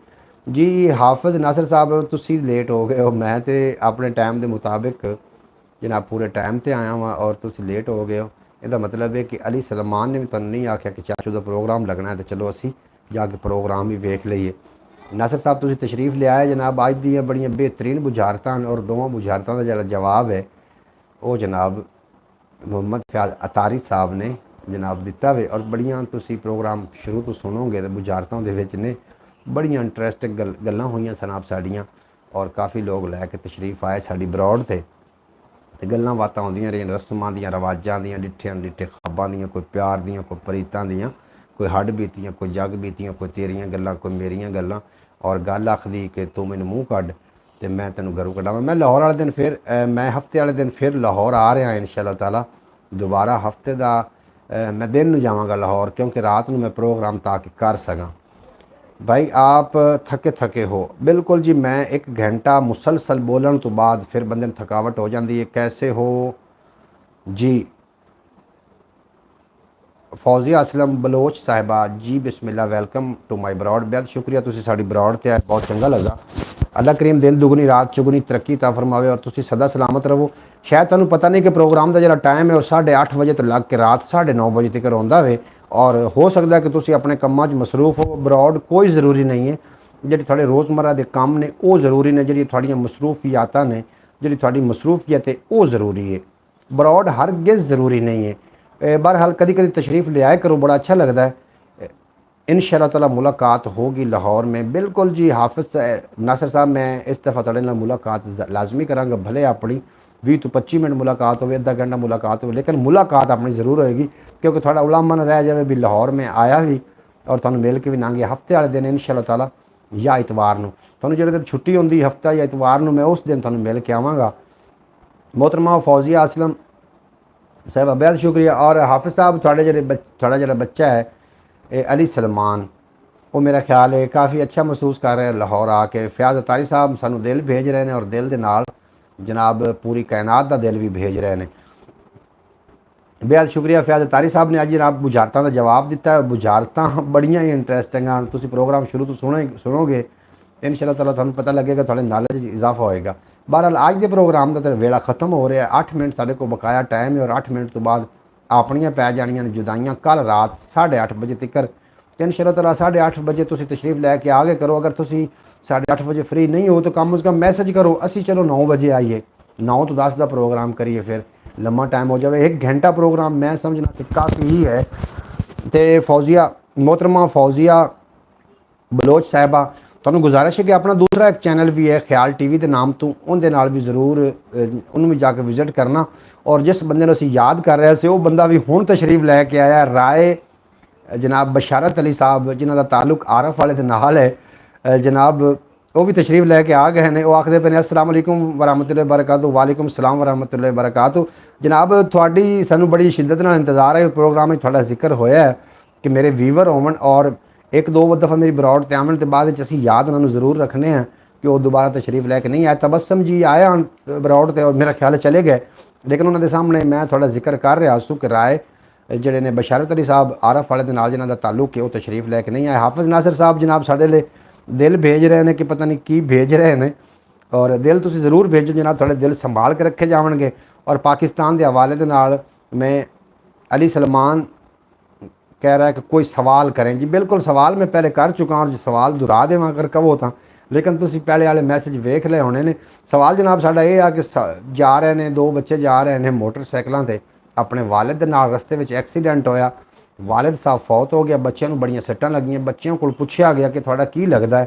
ਜੀ। ਹਾਫਿਜ਼ ਨਾਸਿਰ ਸਾਹਿਬ ਤੁਸੀਂ ਲੇਟ ਹੋ ਗਏ ਹੋ, ਮੈਂ ਤੇ ਆਪਣੇ ਟਾਈਮ ਦੇ ਮੁਤਾबिक जनाब पूरे टाइम पर आया वहाँ और तुम लेट हो गए हो। इसका मतलब है कि अली सलमान ने भी तुम नहीं आख्या कि चाचू का प्रोग्राम लगना है तो चलो असी जाके प्रोग्राम भी वेख लीए। नासिर साहब तुम तशरीफ़ ले आए जनाब, अज दी बड़िया बेहतरीन बुझारत और दोवों बुझारतों का जो जवाब है वो जनाब मोहम्मद फयाज अतारी साहब ने जनाब दिता वे। और बड़िया तुम प्रोग्राम शुरू तो सुनोगे तो बुझारतों के ने बड़िया इंटरस्टिंग गल्लां हुई सन आप साड़ियाँ, और काफ़ी लोग लैके तशरीफ़ आए साड़ी ब्रॉड से, तो गल्लां बातां होंदियां रहियां रस्मां दियां रवाजां दियां, डिठियां डिठे ख्वाबां दियां, कोई प्यार दियां, कोई प्रीतां दियां, कोई हड बीतियां, कोई जग बीतियां, कोई तेरियां गल्लां, कोई मेरियां गल्लां। और गल आखदी कि तू मैनूं मूँह कढ ते मैं तैनूं घरों कढावां। मैं लाहौर वाले दिन फिर मैं हफ्ते वाले दिन फिर लाहौर आ रहा इंशाअल्लाह ताला दोबारा हफ्ते का मैं दिन नूं जावांगा लाहौर, क्योंकि रात नूं मैं प्रोग्राम ताकि कर सकां। भाई आप थके थके हो बिल्कुल जी, मैं एक घंटा मुसलसल बोलने तो बाद फिर बंदे में थकावट हो जाती है। कैसे हो जी? फौजिया असलम बलोच साहिबा जी बिस्मिल्लाह, वेलकम टू माई ब्रॉड। बेहद शुक्रिया तुसी साड़ी ब्रॉड ते आए, बहुत चंगा लगा। अल्लाह करीम दिन दुगनी रात चुगनी तरक्की ता फरमावे और तुसी सदा सलामत रहो। शायद तुहानूं पता नहीं कि प्रोग्राम का जो टाइम है वह 8:30 बजे तो लग के रात 9:30 बजे तक आउंदा वे, और हो सकता है कि तुसी अपने कम्मां 'च मसरूफ हो। ब्रॉड कोई ज़रूरी नहीं है, जिहड़े तुहाडे रोज़मर्रा के काम ने वो ज़रूरी ने, जिहड़ी तुहाडीआं मसरूफियातां ने, जिहड़ी तुहाडी मसरूफियत है वो ज़रूरी है। ब्रॉड हरगिज़ ज़रूरी नहीं है। बहरहाल कभी कभी तशरीफ़ ले आया करो, बड़ा अच्छा लगता है। इंशाअल्लाह ताला मुलाकात होगी लाहौर में बिल्कुल जी। हाफिज़ नासिर साहब मैं इस दफ़ा तुहाडे नाल मुलाकात लाजमी करांगा, भले अपनी 20 तो 25 मिनट मुलाकात हो, आधा घंटा मुलाकात हो, लेकिन मुलाकात अपनी ज़रूर होएगी, क्योंकि थोड़ा उलामा न रह जाए भी लाहौर में आया भी और तुहानूं मिल के भी नांगे। हफ्ते वाले दिन इंशाअल्लाह ताला या इतवार नूं तुहानूं जिहड़े दिन छुट्टी होंदी हफ्ता या इतवार नूं मैं उस दिन तुहानूं मिल के आवांगा। मोहतरमा फौजिया असलम साहब बेहद शुक्रिया। और हाफिज़ साहब थोड़ा जरा बच्चा है अली सलमान, वो मेरा ख्याल है काफ़ी अच्छा महसूस कर रहे हैं लाहौर आके। फयाज अतारी साहब सानू दिल भेज रहे हैं और दिल के नाल जनाब पूरी कायनात का दिल भी भेज रहे हैं। बेहद शुक्रिया फयाज अतारी साहब ने अज जनाब बुझारतां का जवाब दिता है। बुझारतां बड़ियां ही इंटरस्टिंग हैं, तुसीं प्रोग्राम शुरू तो सुनोगे इंशाअल्लाह ताला तुहानूं पता लगेगा, थोड़े नॉलेज इजाफा होएगा। बहरहाल अज के प्रोग्राम का तो वेला खत्म हो रहा है, 8 मिनट साढ़े को बकाया टाइम है और 8 मिनट तो बाद अपनियां पै जानियां ने जुदाइयां कल रात 8:30 बजे तक। इंशाअल्लाह ताला 8:30 बजे तुसीं तशरीफ़ लैके आ गए करो। अगर तुसीं 8:30 बजे फ्री नहीं हो तो कम अज़ कम मैसेज करो, असी चलो 9 बजे आइए, 9 तो 10 का प्रोग्राम करिए, फिर लम्मा टाइम हो जाए। 1 घंटा प्रोग्राम मैं समझना कि काफ़ी ही है। तो फौजिया मोहतरमा फौजिया बलोच साहिबा तुहानूं गुजारिश है कि अपना दूसरा एक चैनल भी है ख्याल TV के नाम तो उनके नाल भी ज़रूर उन्होंने भी जाके विजिट करना। और जिस बंदे ने असीं याद कर रहे थे वो बंदा भी हुण तशरीफ़ लैके आया, राय जनाब बशारत अली साहब जिन्हों का ताल्लुक आरफ वाले के नाल है जनाब, वो भी तशरीफ़ लैके आ गए हैं। वो आखते पे ने अस्सलाम वालेकुम वरहमतुल्लाहि वबरकातुहू। वालेकुम सलाम वरहमतुल्लाहि वबरकातुहू। जनाब थोड़ी सानू बड़ी शिद्दत नाल इंतज़ार है, प्रोग्राम में थोड़ा जिक्र होया है कि मेरे वीवर होवन और 1-2 दफ़ा मेरी ब्रॉड ते आवन के बाद असीं याद उन्होंने ज़रूर रखने हैं कि वो दोबारा तशरीफ़ लैके नहीं आए। तबस्सम जी आया ब्रॉड ते और मेरा ख्याल चले गए, लेकिन उन्होंने सामने मैं थोड़ा जिक्र कर रहा सू कि राय जिहड़े ने बशारत अली साहब आरफ वाले के नाल जिन्हां दा ताल्लुक है वो तशरीफ़ लैके नहीं आए। हाफिज़ नासिर साहब जनाब साढ़े लिए दिल भेज रहे हैं कि पता नहीं की भेज रहे हैं, और दिल तुसीं ज़रूर भेजो जनाब, थोड़े दिल संभाल के रखे जावणगे। और पाकिस्तान के हवाले के नाल मैं अली सलमान कह रहा है कि कोई सवाल करें जी। बिल्कुल सवाल मैं पहले कर चुका और सवाल दुहरा देवां अगर कहो तो, लेकिन तुसीं पहले वाले मैसेज वेख ले होने ने। सवाल जनाब साडा ये आ कि जा रहे हैं 2 बच्चे जा रहे हैं मोटरसाइकिलों से, अपने वालिद दे नाल रस्ते में एक्सीडेंट होया, वालिद साहब फौत हो गया, बच्चों को बड़ियां सट्टां लगियां। बच्चों को पुछया गया कि थोड़ा की लगता है,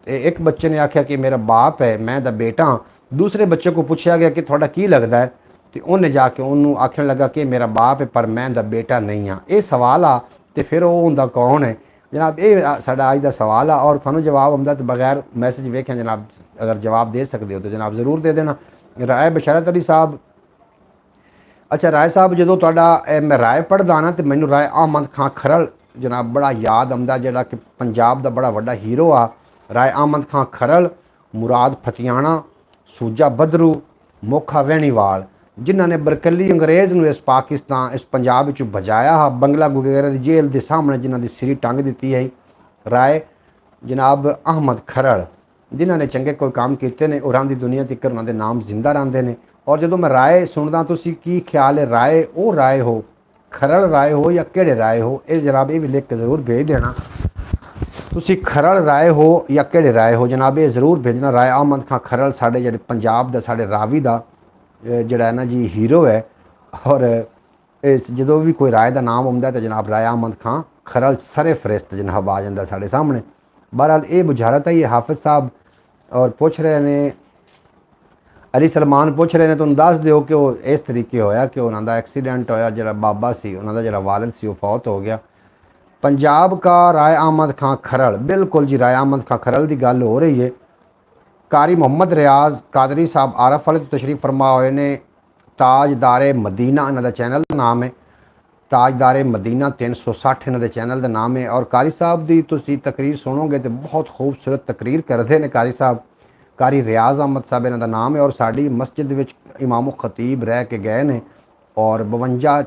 तो एक बच्चे ने आख्या कि मेरा बाप है, मैं दा बेटा हाँ। दूसरे बच्चे को पूछा गया कि थोड़ा की लगता है, तो उन्हें जाके उन्होंने आखन लगा कि मेरा बाप है पर मैं दा बेटा नहीं हाँ। ये सवाल आ तो फिर वो हुंदा कौन है जनाब, ये साडा अज दा सवाल आ। और थानू जवाब आउंदा तो बगैर मैसेज वेखे जनाब अगर जवाब दे सकते हो तो जनाब ज़रूर दे देना। राय बशारत अली साहब अच्छा राय साहब जो मैं राय पढ़दा ना तो मैनू राय अहमद खां खरल जनाब बड़ा याद आंदा जिहड़ा कि पंजाब का बड़ा वड्डा हीरो आ। राय अहमद खां खरल, मुराद फतियाणा, सूजा बदरू, मोखा वैणीवाल जिन्होंने बरकली अंग्रेज़ नूं इस पाकिस्तान इस पंजाब विचों भजाया हा। बंगला वगैरह की जेल के सामने जिन्हों की सिरी टंग दी है। राय जनाब अहमद खरल जिन्होंने चंगे कोई काम किए ने और आंदी दुनिया तक उन्होंने नाम जिंदा रहते हैं। और जो मैं राय सुनदा तुसी की ख्याल है राय वो राय हो खरल राय हो या केड़े राय हो, ये जनाब ये भी लिख के जरूर भेज देना। तुसी खरल राय हो या केड़े राय हो जनाब ये जरूर भेजना। राय अहमद खां खरल साढ़े जे पंजाब का साढ़े रावी का जड़ा है ना जी हीरो है। और जो भी कोई राय का नाम आता तो जनाब राय अहमद खां खरल सरे फरिश्त जनाब आ जाता साढ़े सामने। बहरहाल ये बुझारत है ये हाफिज साहब और पूछ रहे ने अली सलमान पूछ रहे हैं तुम दस दो कि वो इस तरीके होया कि उन्होंने एक्सीडेंट होया जो बाबा से उन्होंने जो वालिद से फौत हो गया। पंजाब का राय अहमद खां खरल बिल्कुल जी राय अहमद खां खरल की गल हो रही है। कारी मोहम्मद रियाज कादरी साहब आरफ वाले तो तशरीफ फरमा हुए ने। ताजदारे मदीना इन्हों का चैनल का नाम है। ताजदारे मदीना 360 इन्हों के चैनल का नाम है। और कारी साहब की तुसी तकरीर सुनोगे तो बहुत खूबसूरत तकरीर करते हैं कारी साहब। कारी रियाज अहमद साहब इन्हों का नाम है। और साड़ी मस्जिद विच इमामो खतीब रह के गए ने। और 52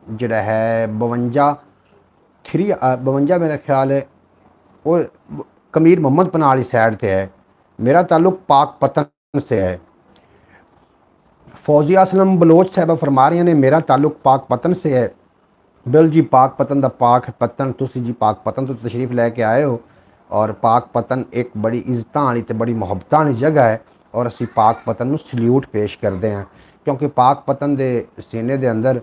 जड़ा है 52 मेरा ख्याल है वो कमीर मोहम्मद पनाह वाली साइड से है। मेरा ताल्लुक पाक पतन से है। फौजिया असलम बलोच साहबा फरमा रही ने मेरा ताल्लुक पाक पतन से है। बिल जी पाक पतन का पाक पतन तुसी जी पाक पतन तो तशरीफ़ लैके आए हो। और पाक पतन एक बड़ी इज्जत वाली तो बड़ी मुहब्बत वाली जगह है। और असी पाक पतन को सल्यूट पेश करते हैं क्योंकि पाक पतन के सीने के अंदर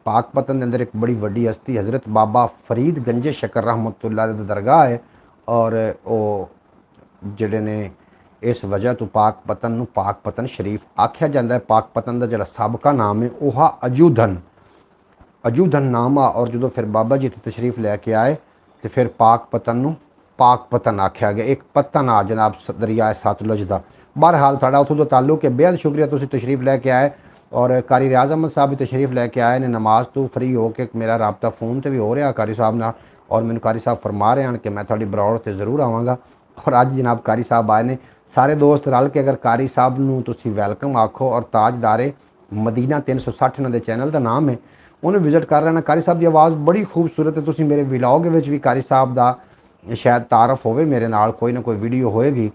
पाक पतन के अंदर एक बड़ी वड्डी हस्ती हज़रत बाबा फरीद गंजे शकर रहमतुल्लाह दी दरगाह है। और वो जिहड़े ने इस वजह तो पाक पतन शरीफ आख्या जाता है। पाक पतन का जो सबका नाम है वह अजूधन नाम आ। और जो फिर बाबा जी तशरीफ़ लैके आए तो फिर पाक पतन आख्या गया। एक पतन आ जनाब दरिया सतलुज का। बहरहाल साढ़ा उतों का ताल्लुक है। बेहद शुक्रिया तुसीं तशरीफ़ लैके आए। और कारी रियाज अहमद साहब भी तशरीफ़ लैके आए ने। नमाज तो फ्री हो के मेरा रबता फ़ोन से भी हो रहा कारी साहब नाल। और मैनू कारी साहब फरमा रहे हैं कि मैं थोड़ी बरौड़ से जरूर आवाँगा। और अज जनाब कारी साहब आए ने सारे दोस्त रल के अगर कारी साहब नूं तुसीं वैलकम आखो। और ताजदारे मदीना 360 इन्हों के चैनल का नाम है उन्हें विजिट कर लेना। कारी साहब की आवाज़ बड़ी खूबसूरत है। तुसीं मेरे व्लॉग विच भी कारी साहब का शायद तारफ होवे मेरे नाल कोई ना कोई वीडियो होएगी।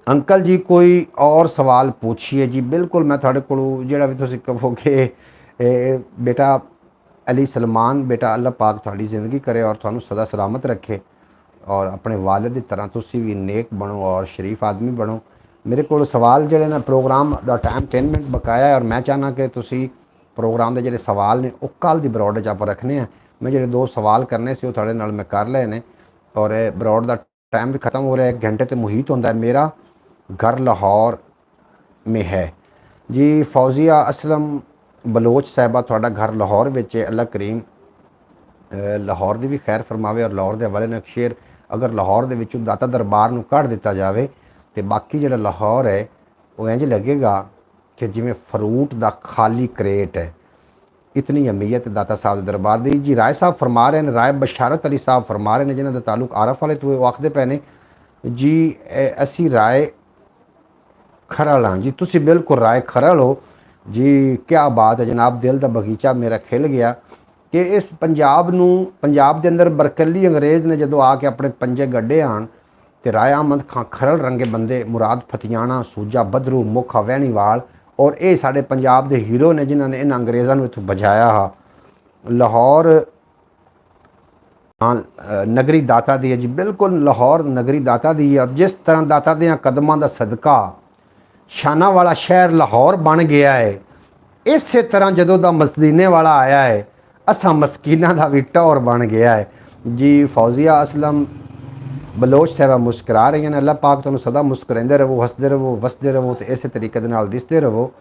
अंकल जी कोई और सवाल पूछिए जी। बिल्कुल मैं थोड़े को जो भी तुसीं कहोगे बेटा अली सलमान बेटा अल्लाह पाक थोड़ी ज़िंदगी करे और थानू सदा सलामत रखे। और अपने वालिद की तरह तुसी भी नेक बनो और शरीफ आदमी बनो। मेरे को सवाल जोड़े ना प्रोग्राम का टाइम 3 मिनट बकाया है। और मैं चाहना कि तुसी प्रोग्राम के जोड़े सवाल ने वो कल की ब्रॉड आप रखने हैं। मैं जो 2 सवाल करने से थोड़े नाल मैं कर ले ने। और ब्रॉड का टाइम भी खत्म हो रहा है। 1 घंटे तो मुहित होता है। मेरा घर लाहौर में है जी। फौजिया असलम बलोच साहबा थोड़ा घर लाहौर में अल्लाह करीम लाहौर की भी खैर फरमावे। और लाहौर के हवाले ने शेर अगर लाहौर के विचों दाता दरबार नूं कढ़ दिता जाए तो बाकी जो लाहौर है वो इंज लगेगा कि जिमें फ्रूट का खाली क्रेट है। इतनी अहमियत दाता साहब दरबार दी जी। राय साहब फरमा रहे हैं राय बशारत अली साहब फरमा रहे हैं जिन्हों का ताल्लुक आरफ वाले तो आखते पे ने जी असी राय खरल हाँ जी। तुसी बिल्कुल राय खरल हो जी। क्या बात है जनाब दिल का बगीचा मेरा खिल गया कि इस पंजाब के अंदर बरकली अंग्रेज़ ने जो आके अपने पंजे गड्ढे आन तो राय अहमद खां खरल रंगे बंदे मुराद फतियाणा सूजा बदरू मोखा वैणीवाल और ये साढ़े पंजाब के हीरो ने जिन्होंने इन अंग्रेज़ों को इतों बचाया हा। लाहौर नगरी दाता दी है जी। बिल्कुल लाहौर नगरी दाता दी है। और जिस तरह दाता दियां कदमां दा सदका शाना वाला शहर लाहौर बन गया है इस तरह जदों दा मदीने वाला आया है असा मस्कीना का भी टौर बन गया है जी। फौजिया असलम बलोच साहबा मुस्करा रही हैं। अल्लाह पाक तुहानू सदा मुस्कराते रहो हसते रहो वसते रहो तो इस तरीके दिसते रहो।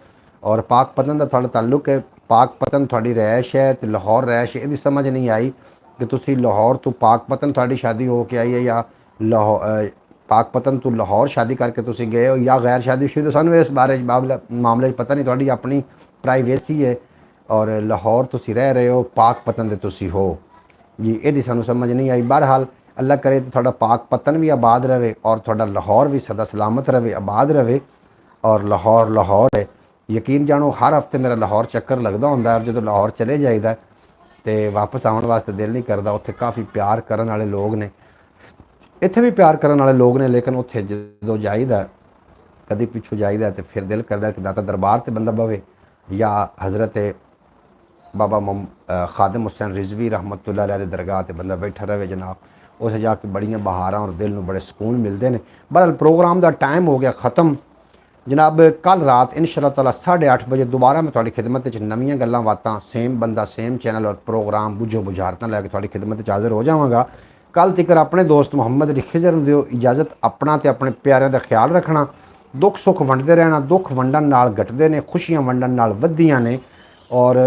और पाक पतन का थोड़ा ताल्लुक है। पाक पतन थोड़ी रैश है तो लाहौर रैश है। ये समझ नहीं आई कि तुसी लाहौर तो पाक पतन थोड़ी शादी हो के आई है या लाहौर ਪਾਕਪਤਨ ਤੋਂ ਲਾਹੌਰ ਸ਼ਾਦੀ ਕਰਕੇ ਤੁਸੀਂ ਗਏ ਹੋ ਜਾਂ ਗੈਰ ਸ਼ਾਦੀशुदा, ਸਾਨੂੰ ਇਸ ਬਾਰੇ ਮਾਮਲੇ 'ਚ ਪਤਾ ਨਹੀਂ, ਤੁਹਾਡੀ ਆਪਣੀ ਪ੍ਰਾਈਵੇਸੀ ਹੈ। ਔਰ ਲਾਹੌਰ ਤੁਸੀਂ ਰਹਿ ਰਹੇ ਹੋ, ਪਾਕਪਤਨ ਦੇ ਤੁਸੀਂ ਹੋ ਜੀ, ਇਹਦੀ ਸਾਨੂੰ ਸਮਝ ਨਹੀਂ ਆਈ। ਬਹਰਹਾਲ ਅੱਲਾ ਕਰੇ ਤਾਂ ਤੁਹਾਡਾ ਪਾਕਪਤਨ ਵੀ ਆਬਾਦ ਰਹੇ ਔਰ ਤੁਹਾਡਾ ਲਾਹੌਰ ਵੀ ਸਦਾ ਸਲਾਮਤ ਰਹੇ, ਆਬਾਦ ਰਹੇ। ਔਰ ਲਾਹੌਰ ਹੈ, ਯਕੀਨ ਜਾਣੋ ਹਰ ਹਫਤੇ ਮੇਰਾ ਲਾਹੌਰ ਚੱਕਰ ਲੱਗਦਾ ਹੁੰਦਾ। ਜਦੋਂ ਲਾਹੌਰ ਚਲੇ ਜਾਈਦਾ ਤੇ ਵਾਪਸ ਆਉਣ ਵਾਸਤੇ ਦਿਲ ਨਹੀਂ ਕਰਦਾ। ਉੱਥੇ ਕਾਫੀ ਪਿਆਰ ਕਰਨ ਵਾਲੇ ਲੋਕ ਨੇ, ਇੱਥੇ ਵੀ ਪਿਆਰ ਕਰਨ ਵਾਲੇ ਲੋਕ ਨੇ, ਲੇਕਿਨ ਉੱਥੇ ਜਦੋਂ ਜਾਈਦਾ ਕਦੀ ਪਿੱਛੋਂ ਜਾਈਦਾ ਤੇ ਫਿਰ ਦਿਲ ਕਰਦਾ ਕਿ ਦਾਤਾ ਦਰਬਾਰ ਤੇ ਬੰਦਾ ਬਵੇ ਜਾਂ ਹਜ਼ਰਤ ਬਾਬਾ ਖਾਦਮ ਹੁਸੈਨ ਰਿਜ਼वी रहमतुल्लाह अलैह ਦੇ ਦਰਗਾਹ ਤੇ ਬੰਦਾ ਬੈਠਾ ਰਹੇ ਜਨਾਬ। ਉੱਥੇ ਜਾ ਕੇ ਬੜੀਆਂ ਬਹਾਰਾਂ ਔਰ ਦਿਲ ਨੂੰ ਬੜੇ ਸਕੂਨ ਮਿਲਦੇ ਨੇ। ਬਹਰਹਾਲ ਪ੍ਰੋਗਰਾਮ ਦਾ ਟਾਈਮ ਹੋ ਗਿਆ ख़त्म जनाब। कल रात इंशाअल्लाह ताला 8:30 बजे दोबारा मैं थोड़ी खिदमत नवीं गल्लां बातां सेम बंदा सेम चैनल और प्रोग्राम बुझो बुझारतां लैके थोड़ी खिदमत हाज़र हो जावांगा। कल तक अपने दोस्त मुहम्मद अली खिज़र दिओ इजाज़त। अपना ते अपने प्यारिਆਂ ਦਾ ख्याल रखना। दुख सुख वंडते रहना। दुख वंडन नाल घटदे ने, खुशियां वंडन नाल वधियां ने। और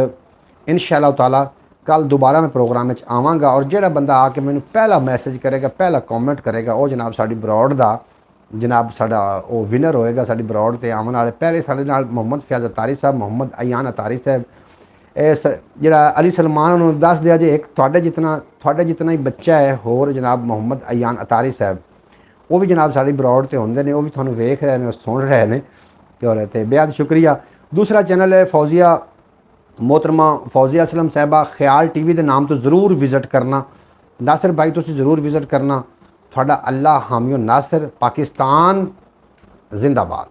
इंशाअल्लाह ताला कल दोबारा मैं प्रोग्राम में आवांगा। और जिहड़ा बंदा आके मैनू पहला मैसेज करेगा, पहला कॉमेंट करेगा, वो जनाब साडी ब्रॉड दा जनाब साडा वो विनर होएगा। साडी ब्रॉड ते आवन वाले पहले साडे नाल मोहम्मद फयाज अतारी साहब, मोहम्मद अयान अतारी साहब, इस जिहड़ा अली सलमान उन्होंने दस दिया जे एक थोड़े जितना ही बच्चा है होर जनाब मोहम्मद अयान अतारी साहब, वो भी जनाब साडी ब्रॉड ते होंदे ने, वो भी तुहानू वेख रहे ने, सुन रहे ने। और ते बेहद शुक्रिया। दूसरा चैनल है फौजिया मोहतरमा फौजिया असलम साहबा ख्याल TV के नाम तो ज़रूर विजिट करना। नासिर भाई तुसी ज़रूर विजिट करना। थोड़ा अल्लाह हामियो नासिर। पाकिस्तान जिंदाबाद।